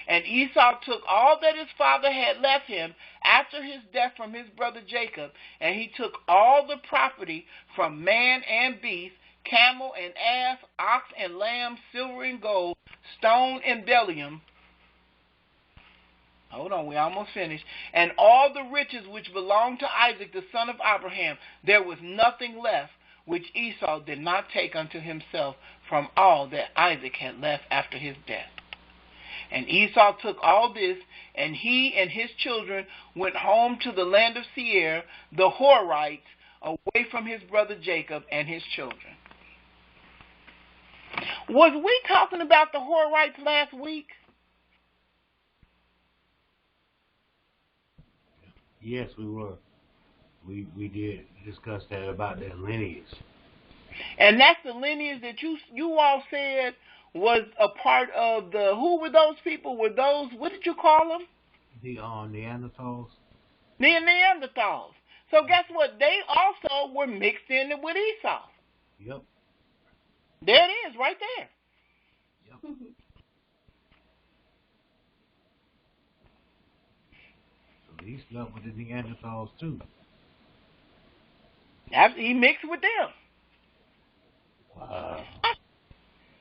And Esau took all that his father had left him after his death from his brother Jacob, and he took all the property from man and beast, camel and ass, ox and lamb, silver and gold, stone and bdellium. Hold on, we almost finished. And all the riches which belonged to Isaac the son of Abraham, there was nothing left which Esau did not take unto himself from all that Isaac had left after his death. And Esau took all this, and he and his children went home to the land of Seir, the Horites, away from his brother Jacob and his children. Was we talking about the Horites last week? Yes, we were. We did discuss that about their lineage. And that's the lineage that you all said was a part of the, who were those people? Were those, what did you call them? The Neanderthals. The Neanderthals. So guess what? They also were mixed in with Esau. Yep. There it is, right there. Yep. So he slept with the Neanderthals too. He mixed with them. Wow.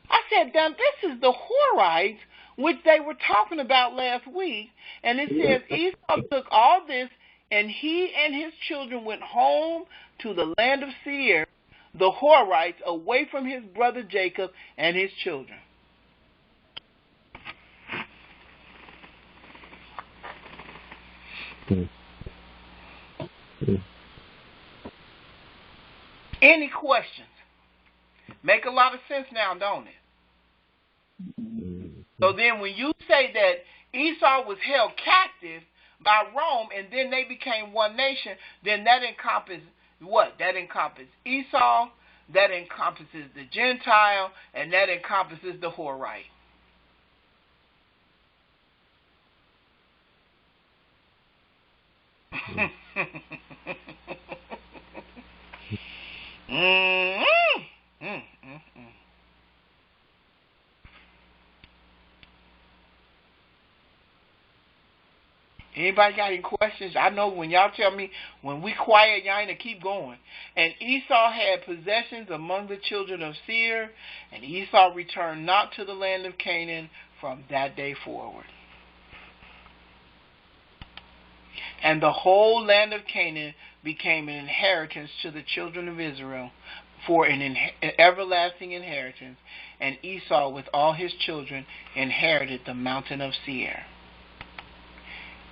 I said, now this is the Horites, which they were talking about last week. And it says Esau took all this, and he and his children went home to the land of Seir, the Horites, away from his brother Jacob and his children. Any questions? Make a lot of sense now, don't it? So then when you say that Esau was held captive by Rome and then they became one nation, then that encompasses what? That encompasses Esau, that encompasses the Gentile, and that encompasses the Horite. Anybody got any questions? I know when y'all tell me, when we quiet, y'all ain't to keep going. And Esau had possessions among the children of Seir, and Esau returned not to the land of Canaan from that day forward. And the whole land of Canaan became an inheritance to the children of Israel for an everlasting inheritance, and Esau with all his children inherited the mountain of Seir.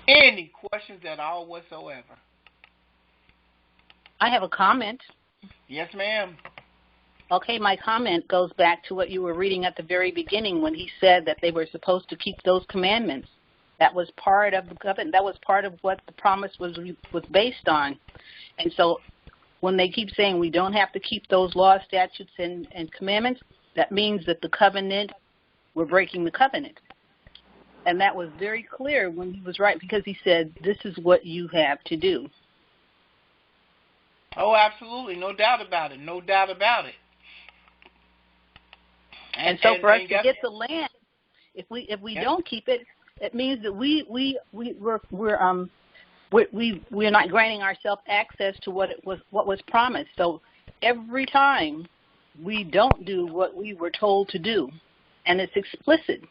Any questions at all whatsoever? I have a comment. Yes, ma'am. Okay, my comment goes back to what you were reading at the very beginning when he said that they were supposed to keep those commandments. That was part of the covenant. That was part of what the promise was based on. And so when they keep saying we don't have to keep those laws, statutes, and commandments, that means that the covenant, we're breaking the covenant. And that was very clear when he was right, because he said, this is what you have to do. Oh, absolutely. No doubt about it. No doubt about it. And so for us to get the land, if we don't keep it, it means that we're not granting ourselves access to what was promised. So every time we don't do what we were told to do, and it's explicit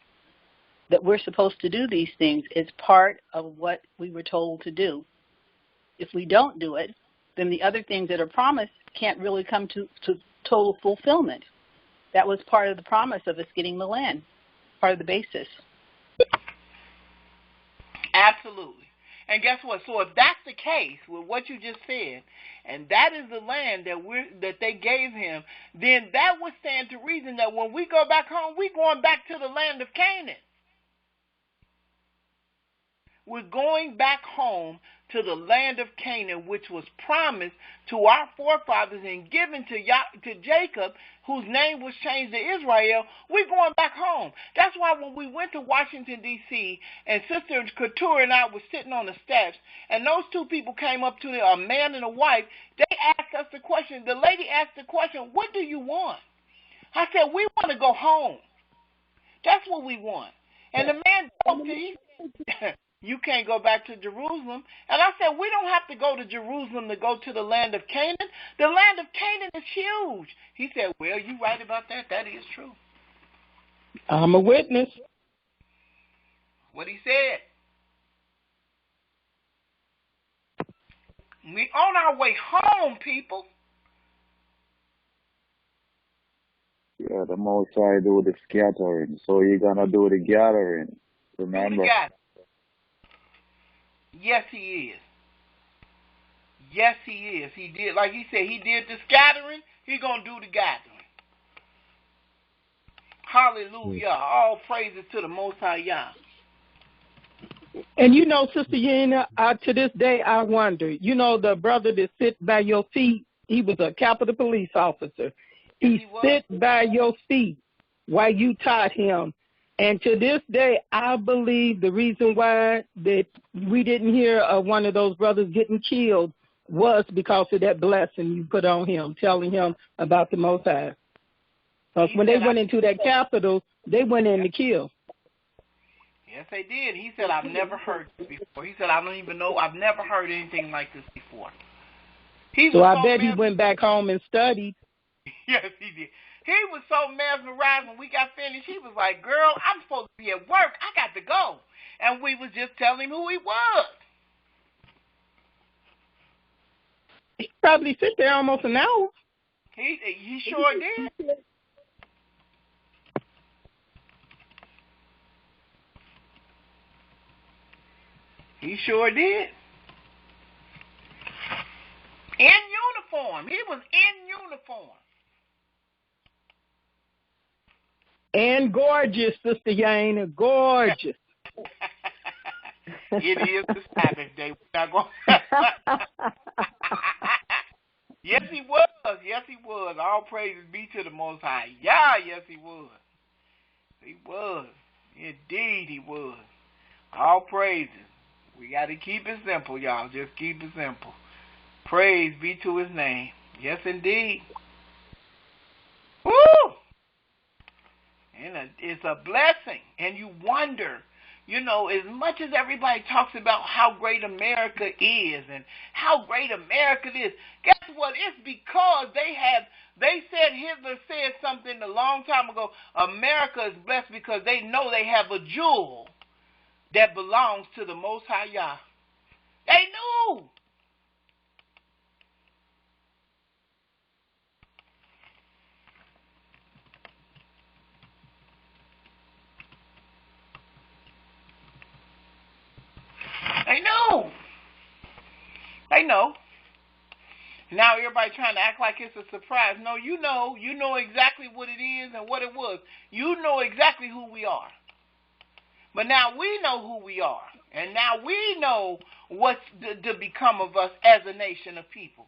that we're supposed to do these things, it's part of what we were told to do. If we don't do it, then the other things that are promised can't really come to total fulfillment. That was part of the promise of us getting the land, part of the basis. Absolutely. And guess what? So if that's the case with what you just said, and that is the land that they gave him, then that would stand to reason that when we go back home, we're going back to the land of Canaan. We're going back home to the land of Canaan, which was promised to our forefathers and given to Jacob, whose name was changed to Israel. We're going back home. That's why when we went to Washington, D.C., and Sister Couture and I were sitting on the steps, and those two people came up to me, a man and a wife, they asked us the question. The lady asked the question, what do you want? I said, we want to go home. That's what we want. And the man told me, he said, you can't go back to Jerusalem. And I said, we don't have to go to Jerusalem to go to the land of Canaan. The land of Canaan is huge. He said, well, you're right about that. That is true. I'm a witness. What he said. We on our way home, people. Yeah, the Most High do the scattering. So you're going to do the gathering. Remember? Yes, he is. Yes, he is. He did, like he said, he did the scattering. He's going to do the gathering. Hallelujah. All praises to the Most High Yah. And you know, Sister Yena, to this day I wonder, you know, the brother that sit by your feet, he was a Capitol Police officer. He sit by your feet while you taught him. And to this day, I believe the reason why that we didn't hear of one of those brothers getting killed was because of that blessing you put on him, telling him about the Most High. Because when they went into that Capitol, they went in to kill. Yes, they did. He said, I've never heard this before. He said, I don't even know. I've never heard anything like this before. So I bet he went back home and studied. Yes, he did. He was so mesmerized when we got finished. He was like, girl, I'm supposed to be at work. I got to go. And we was just telling him who he was. He probably sit there almost an hour. He sure did. He sure did. uniform. He was in uniform. And gorgeous, Sister Yaina, gorgeous. It is the Sabbath day. We're not going. Yes, he was. Yes, he was. All praises be to the Most High. Yeah, yes, he was. He was. Indeed, he was. All praises. We got to keep it simple, y'all. Just keep it simple. Praise be to his name. Yes, indeed. Woo! And it's a blessing. And you wonder, you know, as much as everybody talks about how great America is and how great America is, guess what? It's because they said Hitler said something a long time ago, America is blessed because they know they have a jewel that belongs to the Most High Yah. They knew. They know. They know. Now everybody trying to act like it's a surprise. No, you know exactly what it is and what it was. You know exactly who we are. But now we know who we are. And now we know what's to become of us as a nation of people.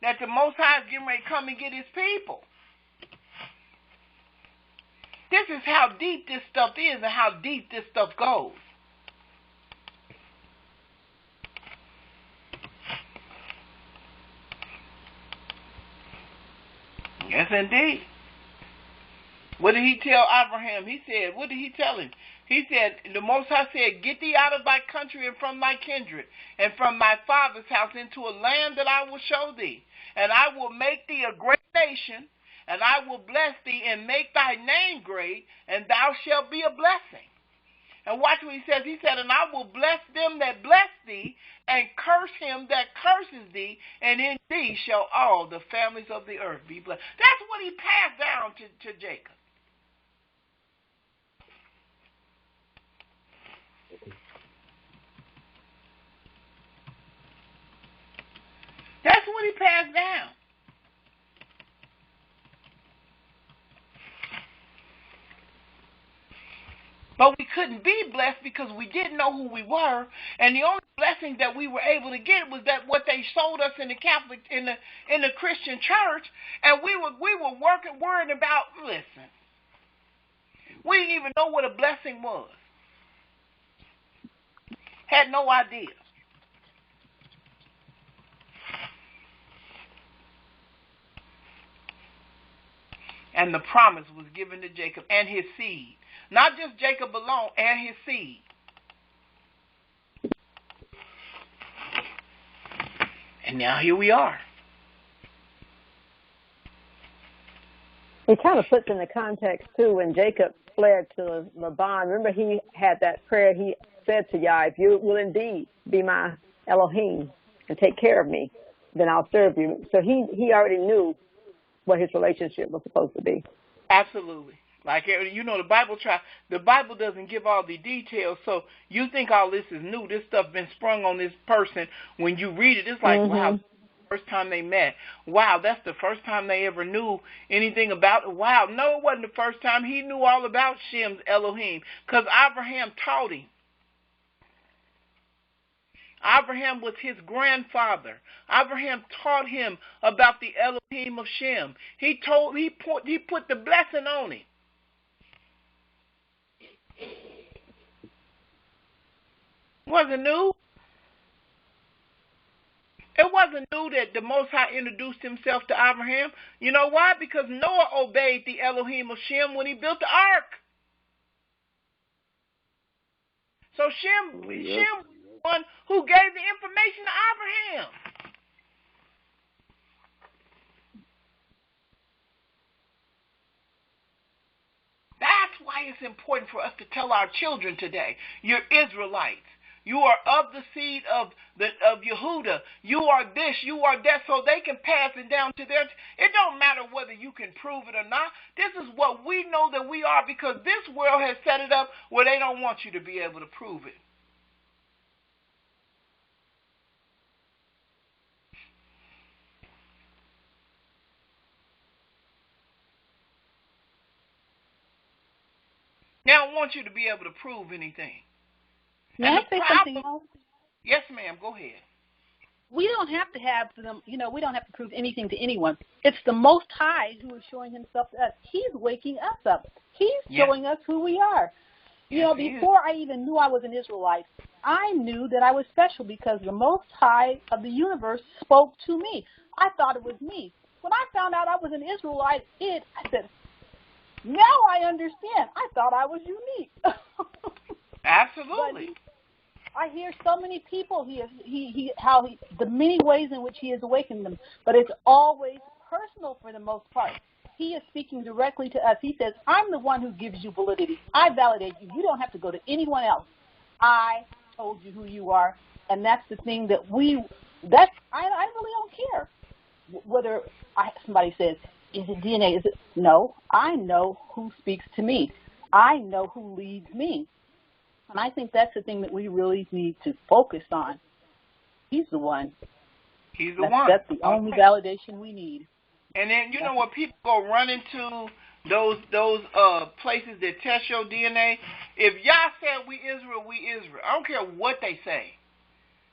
That the Most High is getting ready to come and get his people. This is how deep this stuff is and how deep this stuff goes. Yes, indeed. What did he tell Abraham? He said, what did he tell him? He said, the Most High said, get thee out of thy country and from thy kindred and from thy father's house into a land that I will show thee. And I will make thee a great nation, and I will bless thee and make thy name great, and thou shalt be a blessing. And watch what he says. He said, and I will bless them that bless thee, and curse him that curses thee, and in thee shall all the families of the earth be blessed. That's what he passed down to Jacob. That's what he passed down. But we couldn't be blessed because we didn't know who we were, and the only blessing that we were able to get was that what they sold us in the Catholic in the Christian church, and we were worrying about. Listen, we didn't even know what a blessing was. Had no idea. And the promise was given to Jacob and his seed. Not just Jacob alone, and his seed. And now here we are. It kind of puts in the context, too, when Jacob fled to Laban. Remember, he had that prayer. He said to Yah, if you will indeed be my Elohim and take care of me, then I'll serve you. So he already knew what his relationship was supposed to be. Absolutely. Like, you know, the Bible doesn't give all the details, so you think all this is new. This stuff been sprung on this person. When you read it, it's like, wow, first time they met. Wow, that's the first time they ever knew anything about it. Wow, no, it wasn't the first time. He knew all about Shem's Elohim because Abraham taught him. Abraham was his grandfather. Abraham taught him about the Elohim of Shem. He put the blessing on him. Wasn't new. It wasn't new that the Most High introduced himself to Abraham. You know why? Because Noah obeyed the Elohim of Shem when he built the ark. So Shem was the one who gave the information to Abraham. That's why it's important for us to tell our children today, you're Israelites. You are of the seed of Yehudah. You are this, you are that, so they can pass it down to their. It don't matter whether you can prove it or not. This is what we know that we are because this world has set it up where they don't want you to be able to prove it. don't want you to be able to prove anything. May I say something else? Yes, ma'am. Go ahead. We don't have to have them, we don't have to prove anything to anyone. It's the Most High who is showing himself to us. He's waking us up. He's showing us who we are. Before I even knew I was an Israelite, I knew that I was special because the Most High of the universe spoke to me. I thought it was me. When I found out I was an Israelite, I said, now I understand. I thought I was unique. Absolutely. But I hear so many people, the many ways in which he has awakened them, but it's always personal for the most part. He is speaking directly to us. He says, I'm the one who gives you validity. I validate you. You don't have to go to anyone else. I told you who you are, and that's the thing that I really don't care whether somebody says, is it DNA? Is it? No, I know who speaks to me. I know who leads me. And I think that's the thing that we really need to focus on. He's the one. He's the one. That's the only validation we need. And then, when people go run into those places that test your DNA, if y'all said we Israel, I don't care what they say.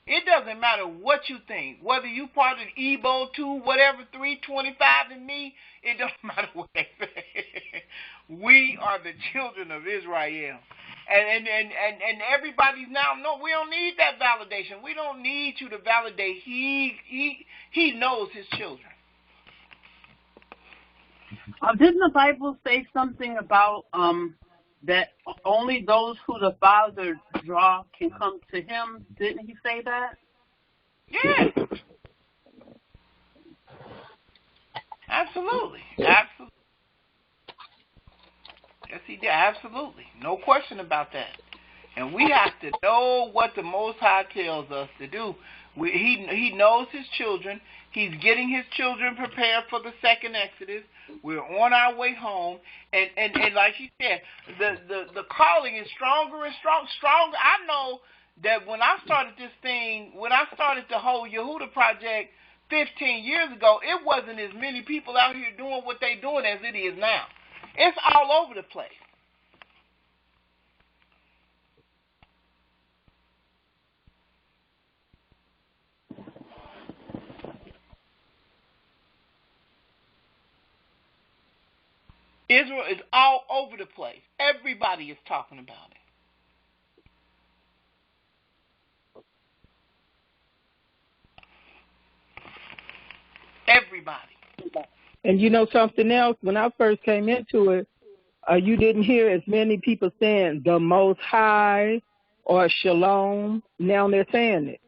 It doesn't matter what you think. Whether you part of Ebo 2, whatever, 325 and me, it doesn't matter what they say. We are the children of Israel. And everybody's now, no, we don't need that validation. We don't need you to validate. He knows his children. Didn't the Bible say something about that only those who the Father draw can come to him? Didn't he say that? Yeah. Absolutely. Yes, he did. Absolutely. No question about that. And we have to know what the Most High tells us to do. He knows his children. He's getting his children prepared for the second Exodus. We're on our way home. And like she said, the calling is stronger and stronger. I know that when I started this thing, when I started the whole Yehudah project 15 years ago, it wasn't as many people out here doing what they're doing as it is now. It's all over the place. Israel is all over the place. Everybody is talking about it. Everybody. And you know something else? When I first came into it, you didn't hear as many people saying the Most High or Shalom. Now they're saying it.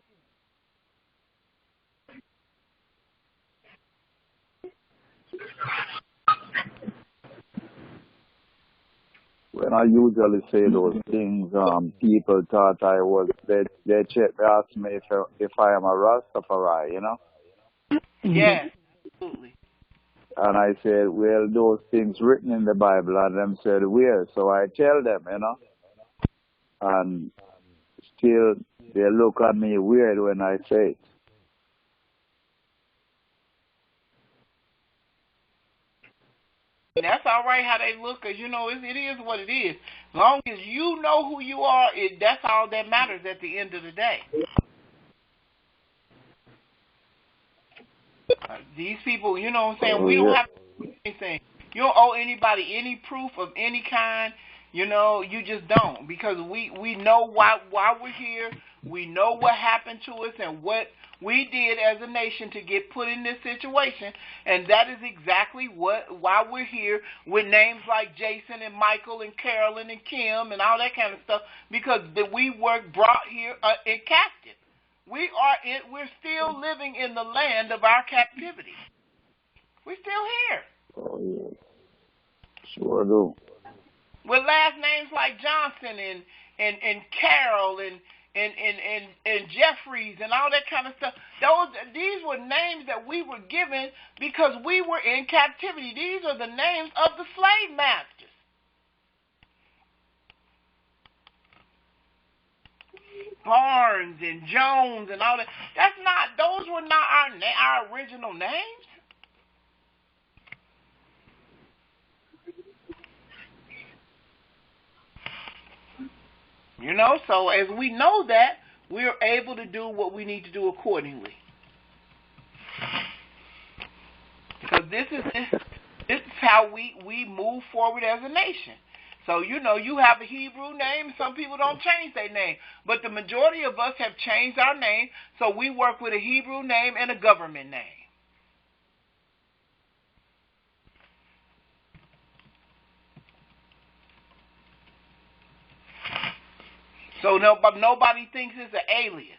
When I usually say those things, people thought I was, they asked me if I am a Rastafari, Yes, absolutely. And I said, well, those things written in the Bible, and them said, where? So I tell them, and still they look at me weird when I say it. That's all right how they look, because, it is what it is. As long as you know who you are, that's all that matters at the end of the day. These people, you know what I'm saying, we don't have to do anything. You don't owe anybody any proof of any kind. You just don't, because we know why we're here. We know what happened to us and what we did as a nation to get put in this situation, and that is exactly why we're here with names like Jason and Michael and Carolyn and Kim and all that kind of stuff, because we were brought here in captive. We're still living in the land of our captivity. We're still here. Oh, yeah. Sure do. With last names like Johnson and Carroll and Jeffries and all that kind of stuff. These were names that we were given because we were in captivity. These are the names of the slave masters. Barnes and Jones and all that. Those were not our original names. You know, so as we know that, we are able to do what we need to do accordingly. Because this is how we move forward as a nation. So, you know, you have a Hebrew name. Some people don't change their name. But the majority of us have changed our name, so we work with a Hebrew name and a government name. So nobody thinks it's an alias.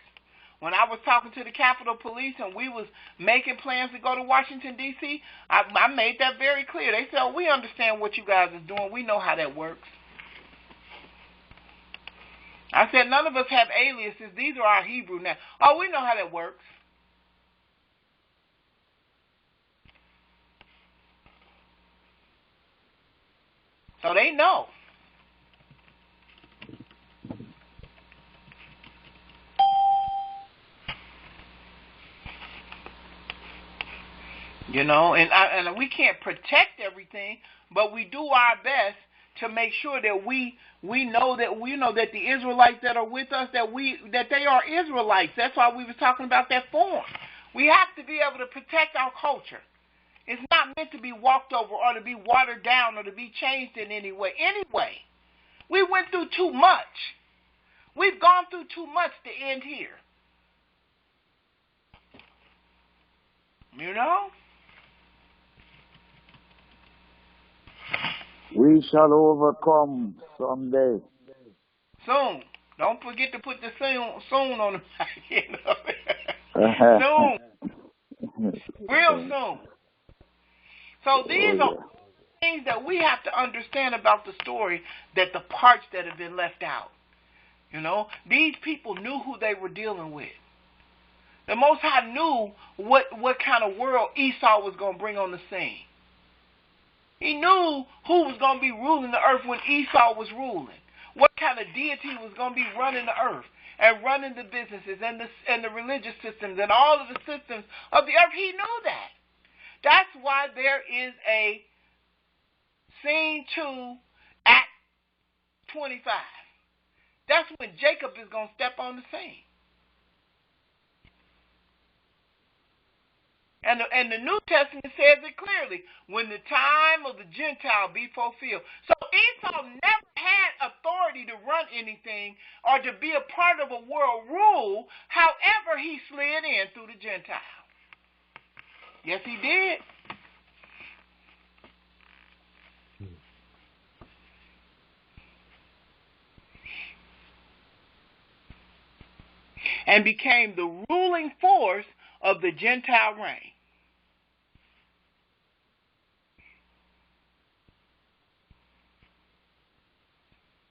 When I was talking to the Capitol Police and we was making plans to go to Washington, D.C., I made that very clear. They said, we understand what you guys are doing. We know how that works. I said, none of us have aliases. These are our Hebrew names. Oh, we know how that works. So they know. You know, and we can't protect everything, but we do our best to make sure that we know that the Israelites that are with us, that they are Israelites. That's why we were talking about that form. We have to be able to protect our culture. It's not meant to be walked over or to be watered down or to be changed in any way. Anyway, we went through too much. We've gone through too much to end here. You know? We shall overcome someday. Soon. Don't forget to put the soon on the back end of it. Soon. Real soon. So these are things that we have to understand about the story, that the parts that have been left out. You know, these people knew who they were dealing with. The Most High knew what kind of world Esau was going to bring on the scene. He knew who was going to be ruling the earth when Esau was ruling. What kind of deity was going to be running the earth and running the businesses and the religious systems and all of the systems of the earth. He knew that. That's why there is a scene 2, Act 25. That's when Jacob is going to step on the scene. And the New Testament says it clearly, when the time of the Gentile be fulfilled. So Esau never had authority to run anything or to be a part of a world rule. However, he slid in through the Gentile. Yes, he did. And became the ruling force of the Gentile reign.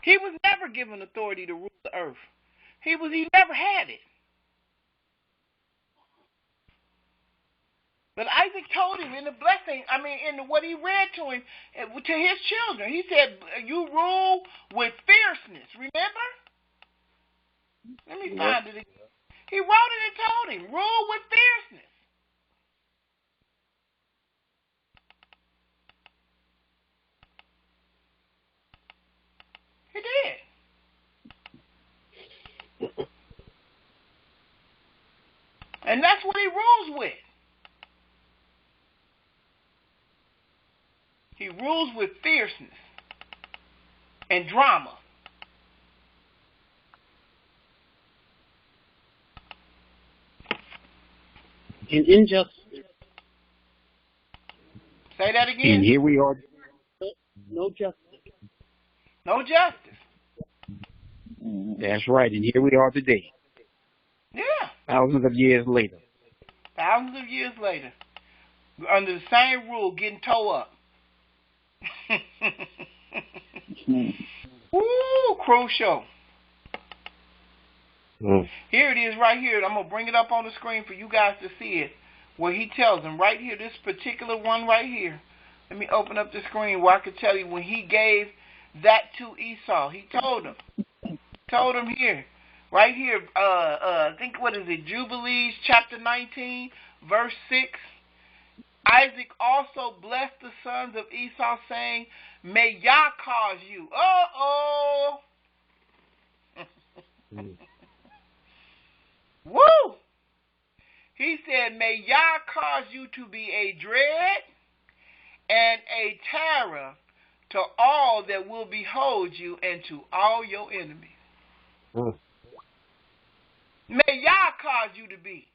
He was never given authority to rule the earth. He never had it. But Isaac told him in the blessing, in what he read to him, to his children, he said, you rule with fierceness, remember? Let me find it again. He wrote it and told him, rule with fierceness. He did. And that's what he rules with. He rules with fierceness and drama. And injustice. Say that again. And here we are. No justice. No justice. That's right. And here we are today. Yeah. Thousands of years later. Thousands of years later. Under the same rule, getting towed up. Woo, crucial. Here it is right here. I'm going to bring it up on the screen for you guys to see it, where he tells them right here, this particular one right here. Let me open up the screen where I can tell you when he gave that to Esau. He told him here, right here, I think, what is it, Jubilees chapter 19, verse 6. Isaac also blessed the sons of Esau, saying, may Yah cause you. Uh-oh. Woo! He said, may Yah cause you to be a dread and a terror to all that will behold you and to all your enemies. May Yah cause you to be.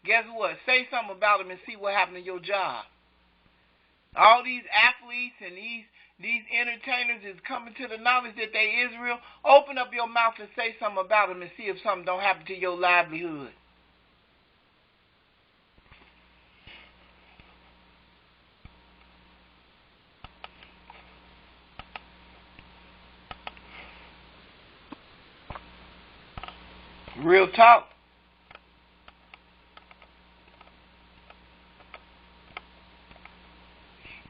Guess what? Say something about him and see what happened to your job. All these athletes and these entertainers is coming to the knowledge that they Israel. Open up your mouth and say something about them and see if something don't happen to your livelihood. Real talk.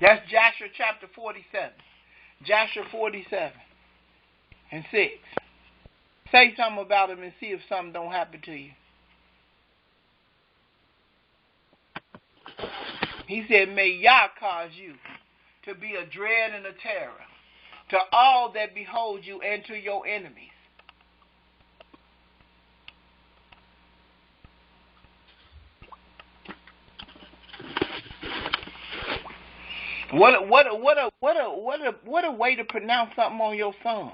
That's Joshua chapter 47. Joshua 47 and 6. Say something about him and see if something don't happen to you. He said, may Yah cause you to be a dread and a terror to all that behold you and to your enemies. What a way to pronounce something on your son.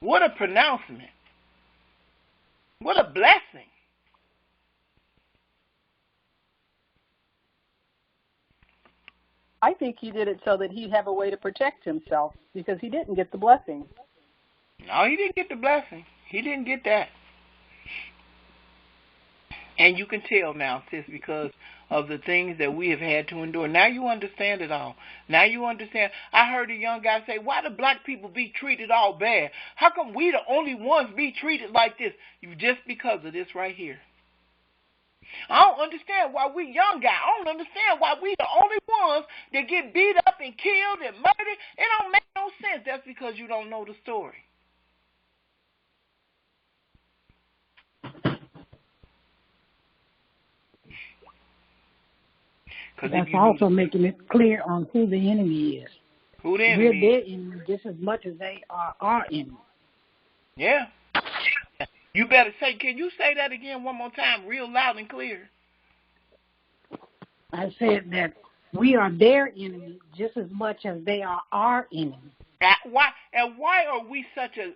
What a pronouncement. What a blessing. I think he did it so that he'd have a way to protect himself because he didn't get the blessing. No, he didn't get the blessing. He didn't get that. And you can tell now, sis, because of the things that we have had to endure. Now you understand it all. Now you understand. I heard a young guy say, why do black people be treated all bad? How come we the only ones be treated like this? Just because of this right here. I don't understand why we young guys. I don't understand why we the only ones that get beat up and killed and murdered. It don't make no sense. That's because you don't know the story. That's also making it clear on who the enemy is. Who the enemy is? We're their enemy just as much as they are our enemy. Yeah. You better say, can you say that again one more time, real loud and clear? I said that we are their enemy just as much as they are our enemy. Why are we such a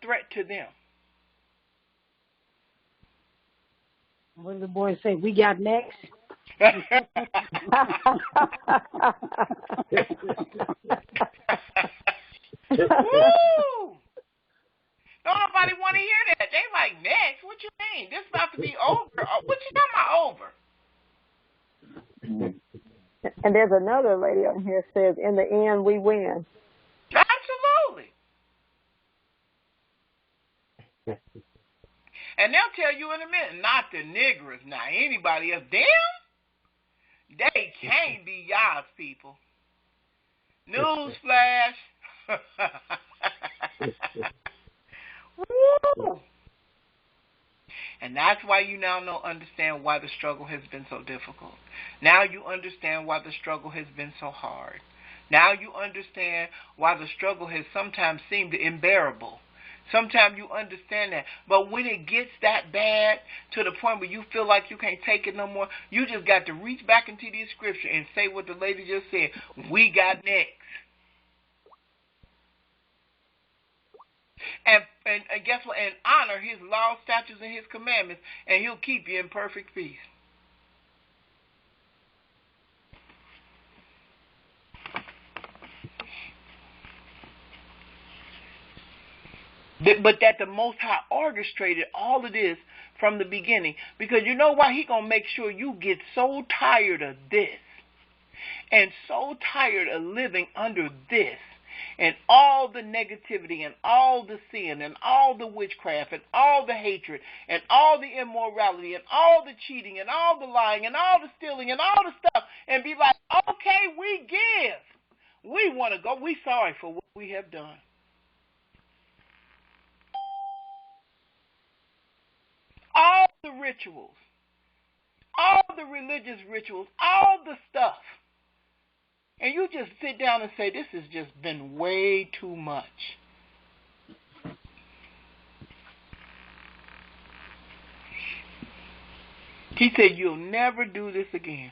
threat to them? What did the boy say? We got next? Woo! Don't nobody want to hear that. They like, next? What you mean? This about to be over. What you talking about over? And there's another lady on here that says, in the end, we win. Absolutely. And they'll tell you in a minute, not the niggers, not anybody else. Them? They can't be Yah's people. Newsflash. Woo! And that's why you now understand why the struggle has been so difficult. Now you understand why the struggle has been so hard. Now you understand why the struggle has sometimes seemed unbearable. Sometimes you understand that. But when it gets that bad to the point where you feel like you can't take it no more, you just got to reach back into these scripture and say what the lady just said. We got next. And guess what? And honor his laws, statutes, and his commandments, and he'll keep you in perfect peace. But that the Most High orchestrated all of this from the beginning. Because you know why? He going to make sure you get so tired of this and so tired of living under this and all the negativity and all the sin and all the witchcraft and all the hatred and all the immorality and all the cheating and all the lying and all the stealing and all the stuff and be like, okay, we give. We want to go. We sorry for what we have done. All the rituals, the religious rituals, all the stuff. And you just sit down and say, this has just been way too much. He said, you'll never do this again.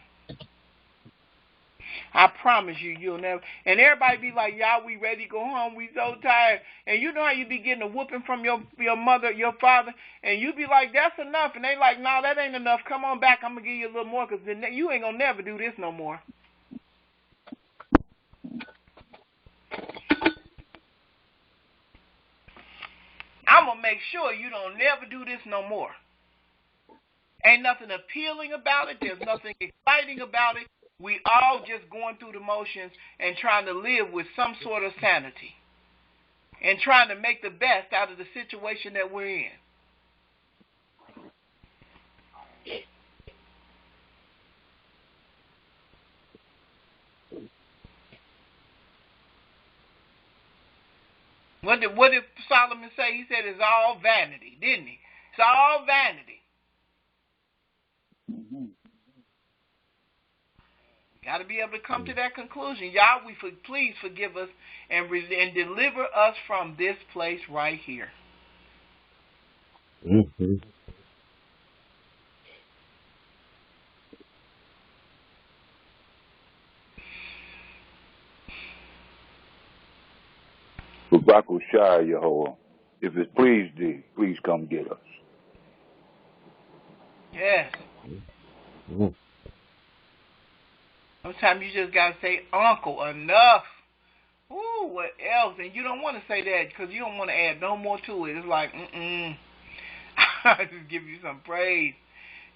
I promise you, you'll never. And everybody be like, y'all, we ready to go home. We so tired. And you know how you be getting a whooping from your mother, your father, and you be like, that's enough. And they like, no, that ain't enough. Come on back. I'm going to give you a little more because you ain't going to never do this no more. I'm going to make sure you don't never do this no more. Ain't nothing appealing about it. There's nothing exciting about it. We all just going through the motions and trying to live with some sort of sanity and trying to make the best out of the situation that we're in. What did Solomon say? He said it's all vanity, didn't he? It's all vanity. Mm-hmm. Got to be able to come to that conclusion. Y'all, please forgive us and deliver us from this place right here. Mm-hmm. Baruch Yehovah, if it please thee, please come get us. Yes. Mm-hmm. Sometimes you just got to say, Uncle, enough. Ooh, what else? And you don't want to say that because you don't want to add no more to it. It's like, I just give you some praise,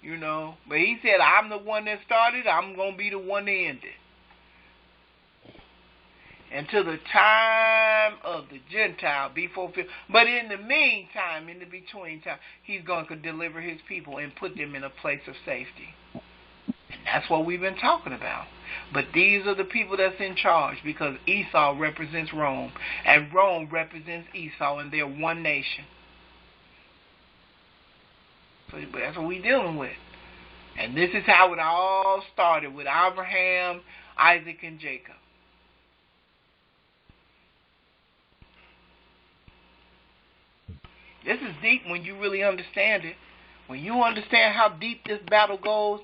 you know. But he said, I'm the one that started. I'm going to be the one that ended. Until the time of the Gentile be fulfilled. But in the meantime, in the between time, he's going to deliver his people and put them in a place of safety. And that's what we've been talking about. But these are the people that's in charge because Esau represents Rome. And Rome represents Esau, and they're one nation. So that's what we're dealing with. And this is how it all started with Abraham, Isaac, and Jacob. This is deep when you really understand it. When you understand how deep this battle goes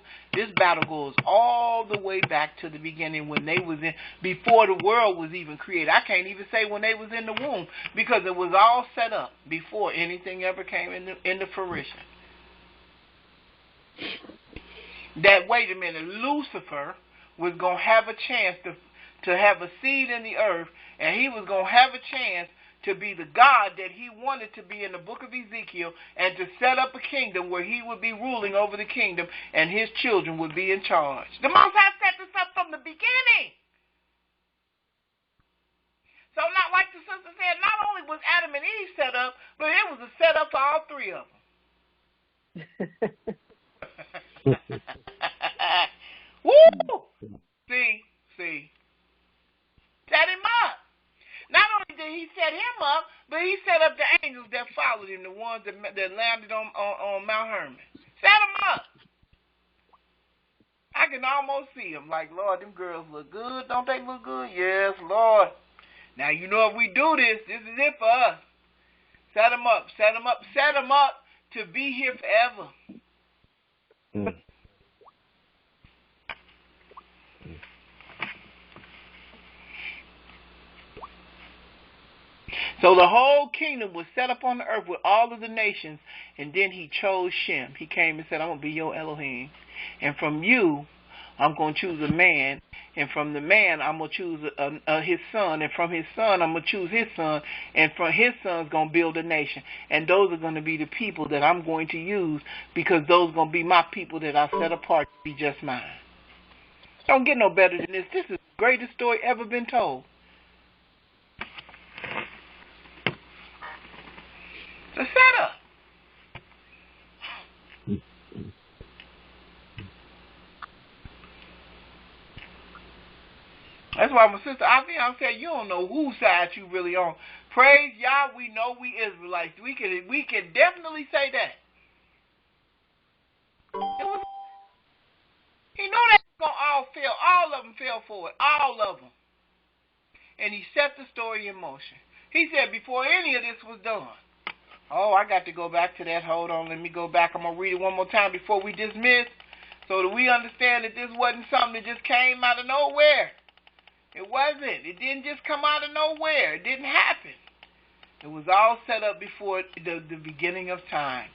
all the way back to the beginning when they was in, before the world was even created. I can't even say when they was in the womb because it was all set up before anything ever came into fruition. That, wait a minute, Lucifer was going to have a chance to have a seed in the earth, and he was going to have a chance to be the God that he wanted to be in the book of Ezekiel and to set up a kingdom where he would be ruling over the kingdom and his children would be in charge. The Most High set this up from the beginning. So not like the sister said, not only was Adam and Eve set up, but it was a set up for all three of them. Woo! See. Set him up. Not only did he set him up, but he set up the angels that followed him, the ones that landed on Mount Hermon. Set them up. I can almost see them. Like, Lord, them girls look good. Don't they look good? Yes, Lord. Now, you know if we do this is it for us. Set them up. Set them up. Set them up to be here forever. Mm. So the whole kingdom was set up on the earth with all of the nations, and then he chose Shem. He came and said, I'm going to be your Elohim. And from you, I'm going to choose a man. And from the man, I'm going to choose his son. And from his son, I'm going to choose his son. And from his son's going to build a nation. And those are going to be the people that I'm going to use because those are going to be my people that I set apart to be just mine. Don't get no better than this. This is the greatest story ever been told. The setup. That's why my sister Avian said, you don't know whose side you really on. Praise Yah, we know we Israelites. We can definitely say that. He knew they were going to all fail. All of them fell for it. All of them. And he set the story in motion. He said before any of this was done. Oh, I got to go back to that. Hold on. Let me go back. I'm going to read it one more time before we dismiss so that we understand that this wasn't something that just came out of nowhere. It wasn't. It didn't just come out of nowhere. It didn't happen. It was all set up before the beginning of time.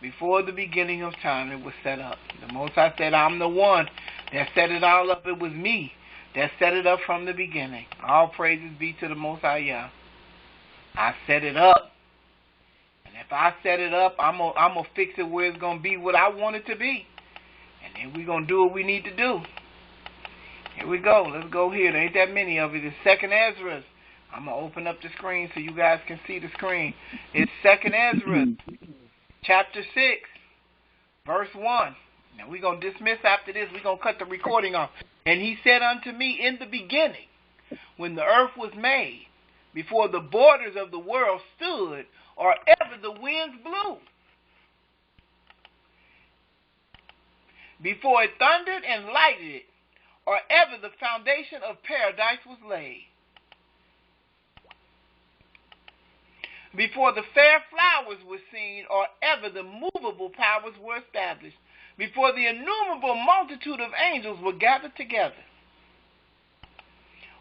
Before the beginning of time, it was set up. The Most High said, I'm the one that set it all up. It was me that set it up from the beginning. All praises be to the Most High Yah. I set it up. And if I set it up, I'm gonna fix it where it's going to be what I want it to be. And then we're going to do what we need to do. Here we go. Let's go here. There ain't that many of it. It's 2nd Ezra. I'm going to open up the screen so you guys can see the screen. It's 2nd Ezra, chapter 6, verse 1. Now we're going to dismiss after this. We're going to cut the recording off. And he said unto me, in the beginning, when the earth was made, before the borders of the world stood, or ever the winds blew, before it thundered and lighted it, or ever the foundation of paradise was laid, before the fair flowers were seen, or ever the movable powers were established, before the innumerable multitude of angels were gathered together,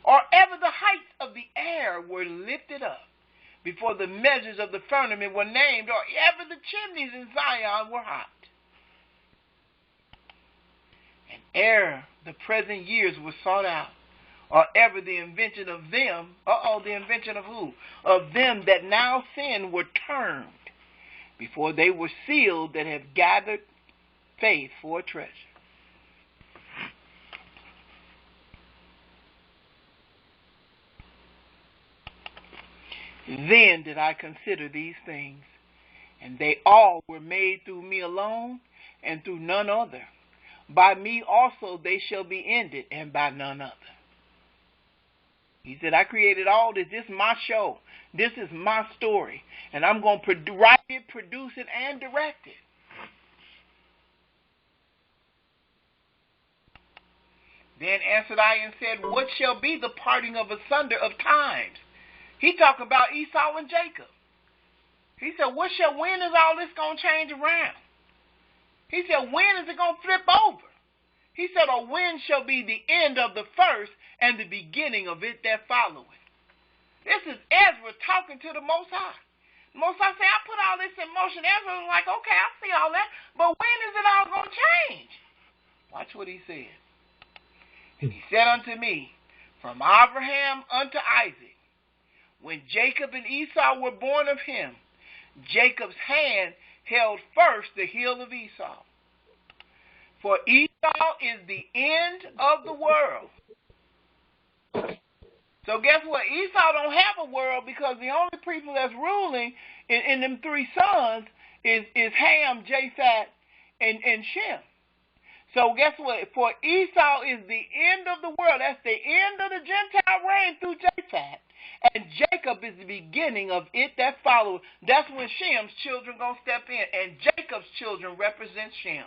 or ever the heights of the air were lifted up, before the measures of the firmament were named, or ever the chimneys in Zion were hot, and ere the present years were sought out, or ever the invention of them, the invention of who? Of them that now sin were turned, before they were sealed that have gathered faith for a treasure. Then did I consider these things, and they all were made through me alone, and through none other. By me also they shall be ended, and by none other. He said, I created all this. This is my show. This is my story. And I'm going to write it, produce it, and direct it. Then answered I and said, what shall be the parting of asunder of times? He talking about Esau and Jacob. He said, when is all this going to change around? He said, when is it going to flip over? He said, or when shall be the end of the first and the beginning of it that followeth? This is Ezra talking to the Most High. The Most High said, I put all this in motion. Ezra was like, okay, I see all that, but when is it all going to change? Watch what he said. And he said unto me, from Abraham unto Isaac, when Jacob and Esau were born of him, Jacob's hand held first the heel of Esau. For Esau is the end of the world. So guess what? Esau don't have a world because the only people that's ruling in them three sons is Ham, Japheth, and Shem. So guess what? For Esau is the end of the world. That's the end of the Gentile reign through Japheth. And Jacob is the beginning of it that follows. That's when Shem's children going to step in. And Jacob's children represent Shem.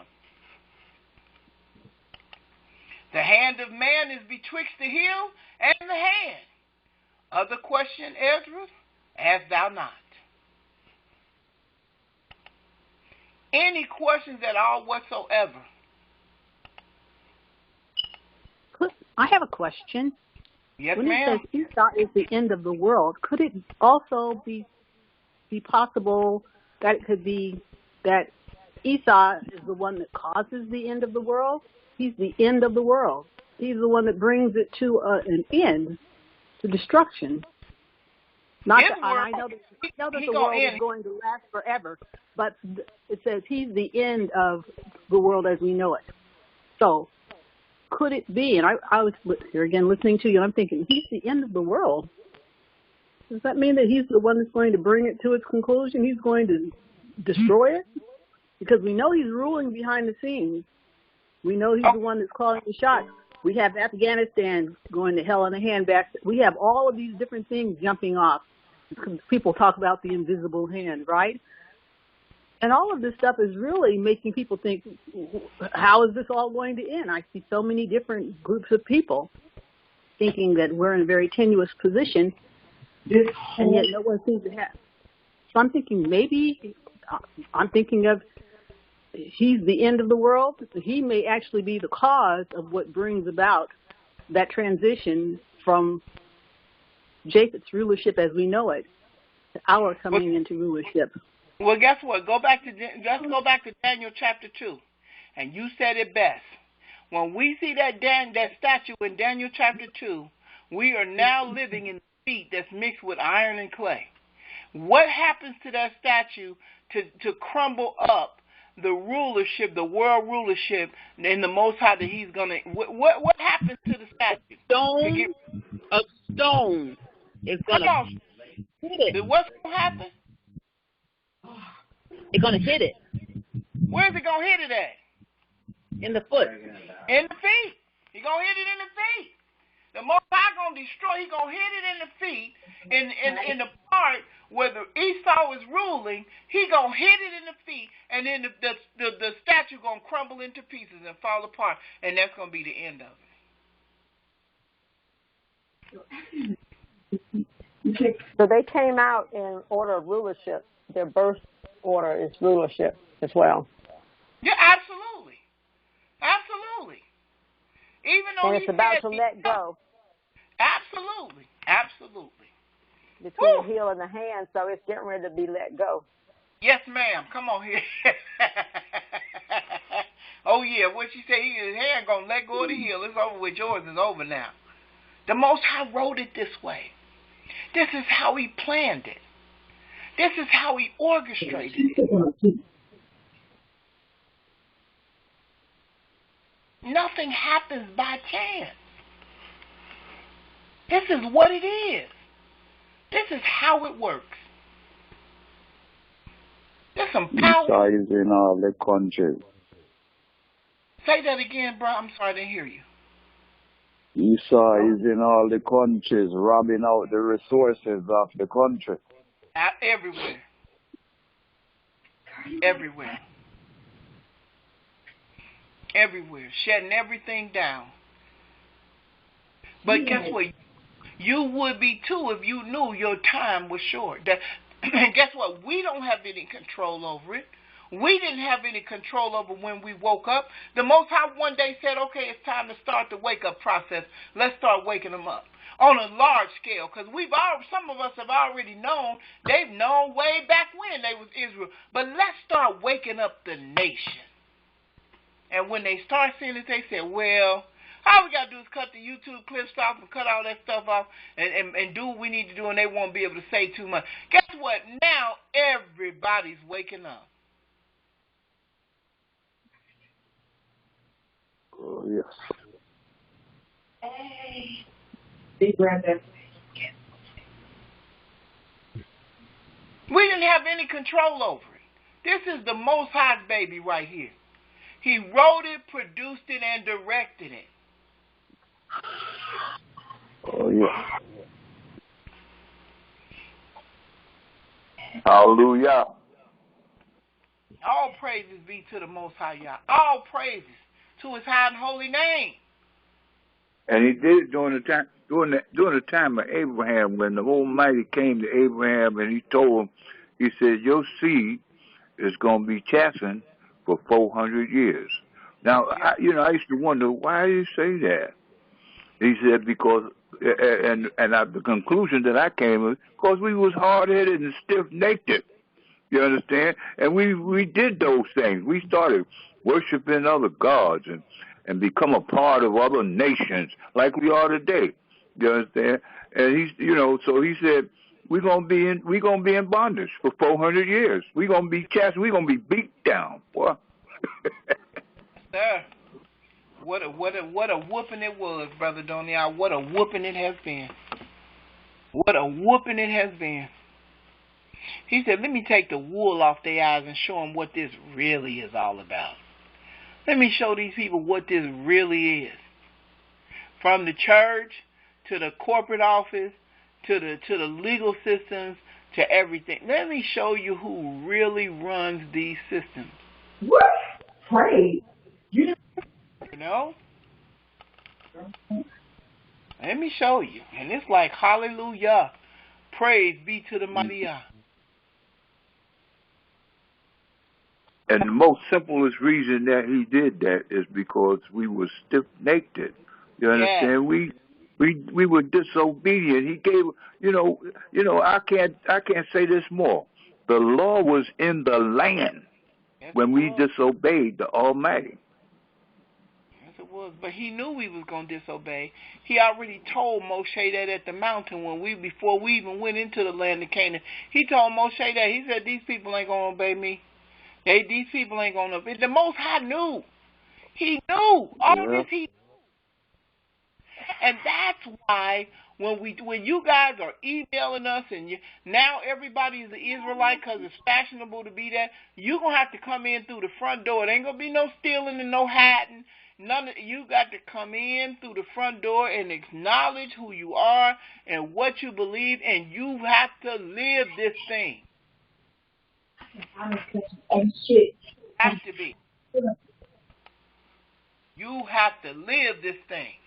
The hand of man is betwixt the heel and the hand. Other question, Ezra? Ask thou not. Any questions at all whatsoever? I have a question. Yes, when ma'am. When it says Esau is the end of the world, could it also be possible that it could be that Esau is the one that causes the end of the world? He's the end of the world. He's the one that brings it to an end, to destruction. Not that, I know that the world is going to last forever, but it says he's the end of the world as we know it. So could it be, and I was here again listening to you, and I'm thinking, he's the end of the world. Does that mean that he's the one that's going to bring it to its conclusion? He's going to destroy it? Because we know he's ruling behind the scenes. We know he's the one that's calling the shots. We have Afghanistan going to hell in a handbag. We have all of these different things jumping off. People talk about the invisible hand, right? And all of this stuff is really making people think, how is this all going to end? I see so many different groups of people thinking that we're in a very tenuous position, and yet no one seems to have. So I'm thinking I'm thinking of he's the end of the world. So he may actually be the cause of what brings about that transition from Jacob's rulership as we know it to our coming into rulership. Well, guess what? Let's go back to Daniel chapter 2. And you said it best. When we see that statue in Daniel chapter 2, we are now living in feet that's mixed with iron and clay. What happens to that statue to crumble up the rulership, the world rulership, in the Most High that he's going to... What happens to the statue? A stone is going to hit it. What's going to happen? It's going to hit it. Where's it going to hit it at? In the foot. In the feet. He's going to hit it in the feet. The Most High going to destroy. He's going to hit it in the feet. In the part where the Esau is ruling, he going to hit it in the feet, and then the statue going to crumble into pieces and fall apart, and that's going to be the end of it. So they came out in order of rulership. Their birth order is rulership as well. Yeah, absolutely. Absolutely. Even though and it's about to let go. Absolutely. Absolutely. Between the heel and the hand, so it's getting ready to be let go. Yes, ma'am. Come on here. Oh, yeah. What she said, his hand going to let go of the heel. It's over with. Yours is over now. The Most High wrote it this way. This is how he planned it. This is how he orchestrated it. Nothing happens by chance. This is what it is. This is how it works. There's some power. Esau is in all the countries. Say that again, bro. I'm sorry, I didn't hear you. Esau is in all the countries, robbing out the resources of the country. Everywhere. Everywhere. Everywhere. Shutting everything down. But guess what? You would be too if you knew your time was short. And guess what? We don't have any control over it. We didn't have any control over when we woke up. The Most High one day said, okay, it's time to start the wake-up process. Let's start waking them up on a large scale, because some of us have already known. They've known way back when they was Israel. But let's start waking up the nation. And when they start seeing it, they say, well, all we got to do is cut the YouTube clips off and cut all that stuff off and do what we need to do, and they won't be able to say too much. Guess what? Now everybody's waking up. Oh, yes. Hey. Big brother. We didn't have any control over it. This is the Most High's baby right here. He wrote it, produced it, and directed it. Oh, yeah. Hallelujah. All praises be to the Most High Yah. All praises to his high and holy name. And he did it during the time of Abraham, when the Almighty came to Abraham and he told him, he said, your seed is going to be chastened for 400 years. Now, I used to wonder, why did he say that? He said, because, the conclusion that I came with, because we was hard-headed and stiff-necked. You understand? And we did those things. We started worshiping other gods and become a part of other nations like we are today. You understand? And so he said, we're gonna be in bondage for 400 years. We're gonna be chastened. We're gonna be beat down, boy. Sir, what a whooping it was, Brother Doniel. What a whooping it has been. What a whooping it has been. He said, let me take the wool off their eyes and show them what this really is all about. Let me show these people what this really is. From the church to the corporate office to the legal systems to everything. Let me show you who really runs these systems. What? Pray. You know? Let me show you. And it's like, hallelujah. Praise be to the mighty God. And the most simplest reason that he did that is because we were stiff-necked. You understand? Yes. We were disobedient. He gave, I can't say this more. The law was in the land when we disobeyed the Almighty. Yes, it was. But he knew we was going to disobey. He already told Moshe that at the mountain before we even went into the land of Canaan. He told Moshe that. He said, these people ain't going to obey me. These people ain't going to obey. The Most High knew. He knew. All of this he knew. And that's why when you guys are emailing us and now everybody is an Israelite because it's fashionable to be that, you're going to have to come in through the front door. It ain't going to be no stealing and no hiding. You got to come in through the front door and acknowledge who you are and what you believe, and you have to live this thing. Have to be. You have to live this thing.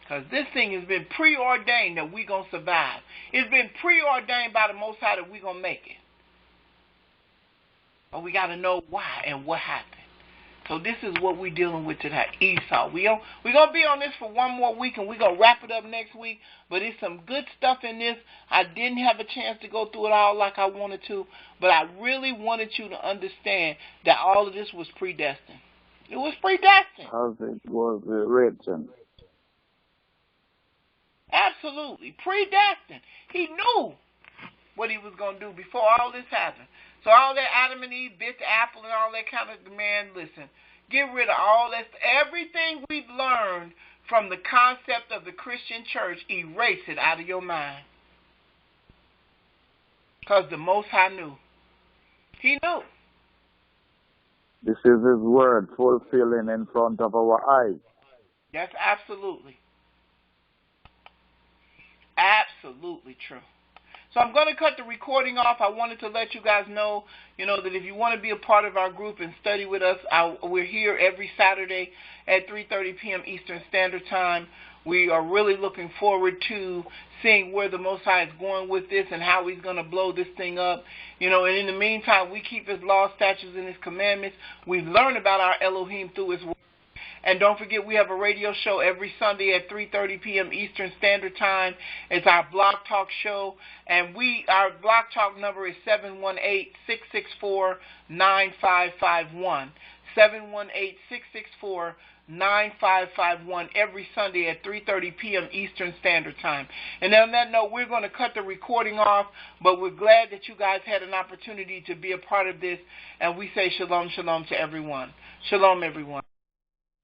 Because this thing has been preordained that we're going to survive. It's been preordained by the Most High that we're going to make it. But we got to know why and what happened. So this is what we're dealing with today, Esau. We're going to be on this for one more week, and we're going to wrap it up next week. But it's some good stuff in this. I didn't have a chance to go through it all like I wanted to, but I really wanted you to understand that all of this was predestined. It was predestined. As it was written. Absolutely. Predestined. He knew what he was going to do before all this happened. So all that Adam and Eve bit the apple and all that kind of demand, listen, get rid of all that. Everything we've learned from the concept of the Christian church, erase it out of your mind. Because the Most High knew. He knew. This is his word fulfilling in front of our eyes. That's absolutely. Absolutely true. So I'm going to cut the recording off. I wanted to let you guys know, that if you want to be a part of our group and study with us, we're here every Saturday at 3:30 p.m. Eastern Standard Time. We are really looking forward to seeing where the Most High is going with this and how he's going to blow this thing up. And in the meantime, we keep his laws, statutes, and his commandments. We learn about our Elohim through his word. And don't forget, we have a radio show every Sunday at 3:30 p.m. Eastern Standard Time. It's our Blog Talk show. And our Blog Talk number is 718-664-9551. 718-664-9551 every Sunday at 3:30 p.m. Eastern Standard Time. And on that note, we're going to cut the recording off, but we're glad that you guys had an opportunity to be a part of this. And we say shalom, shalom to everyone. Shalom, everyone.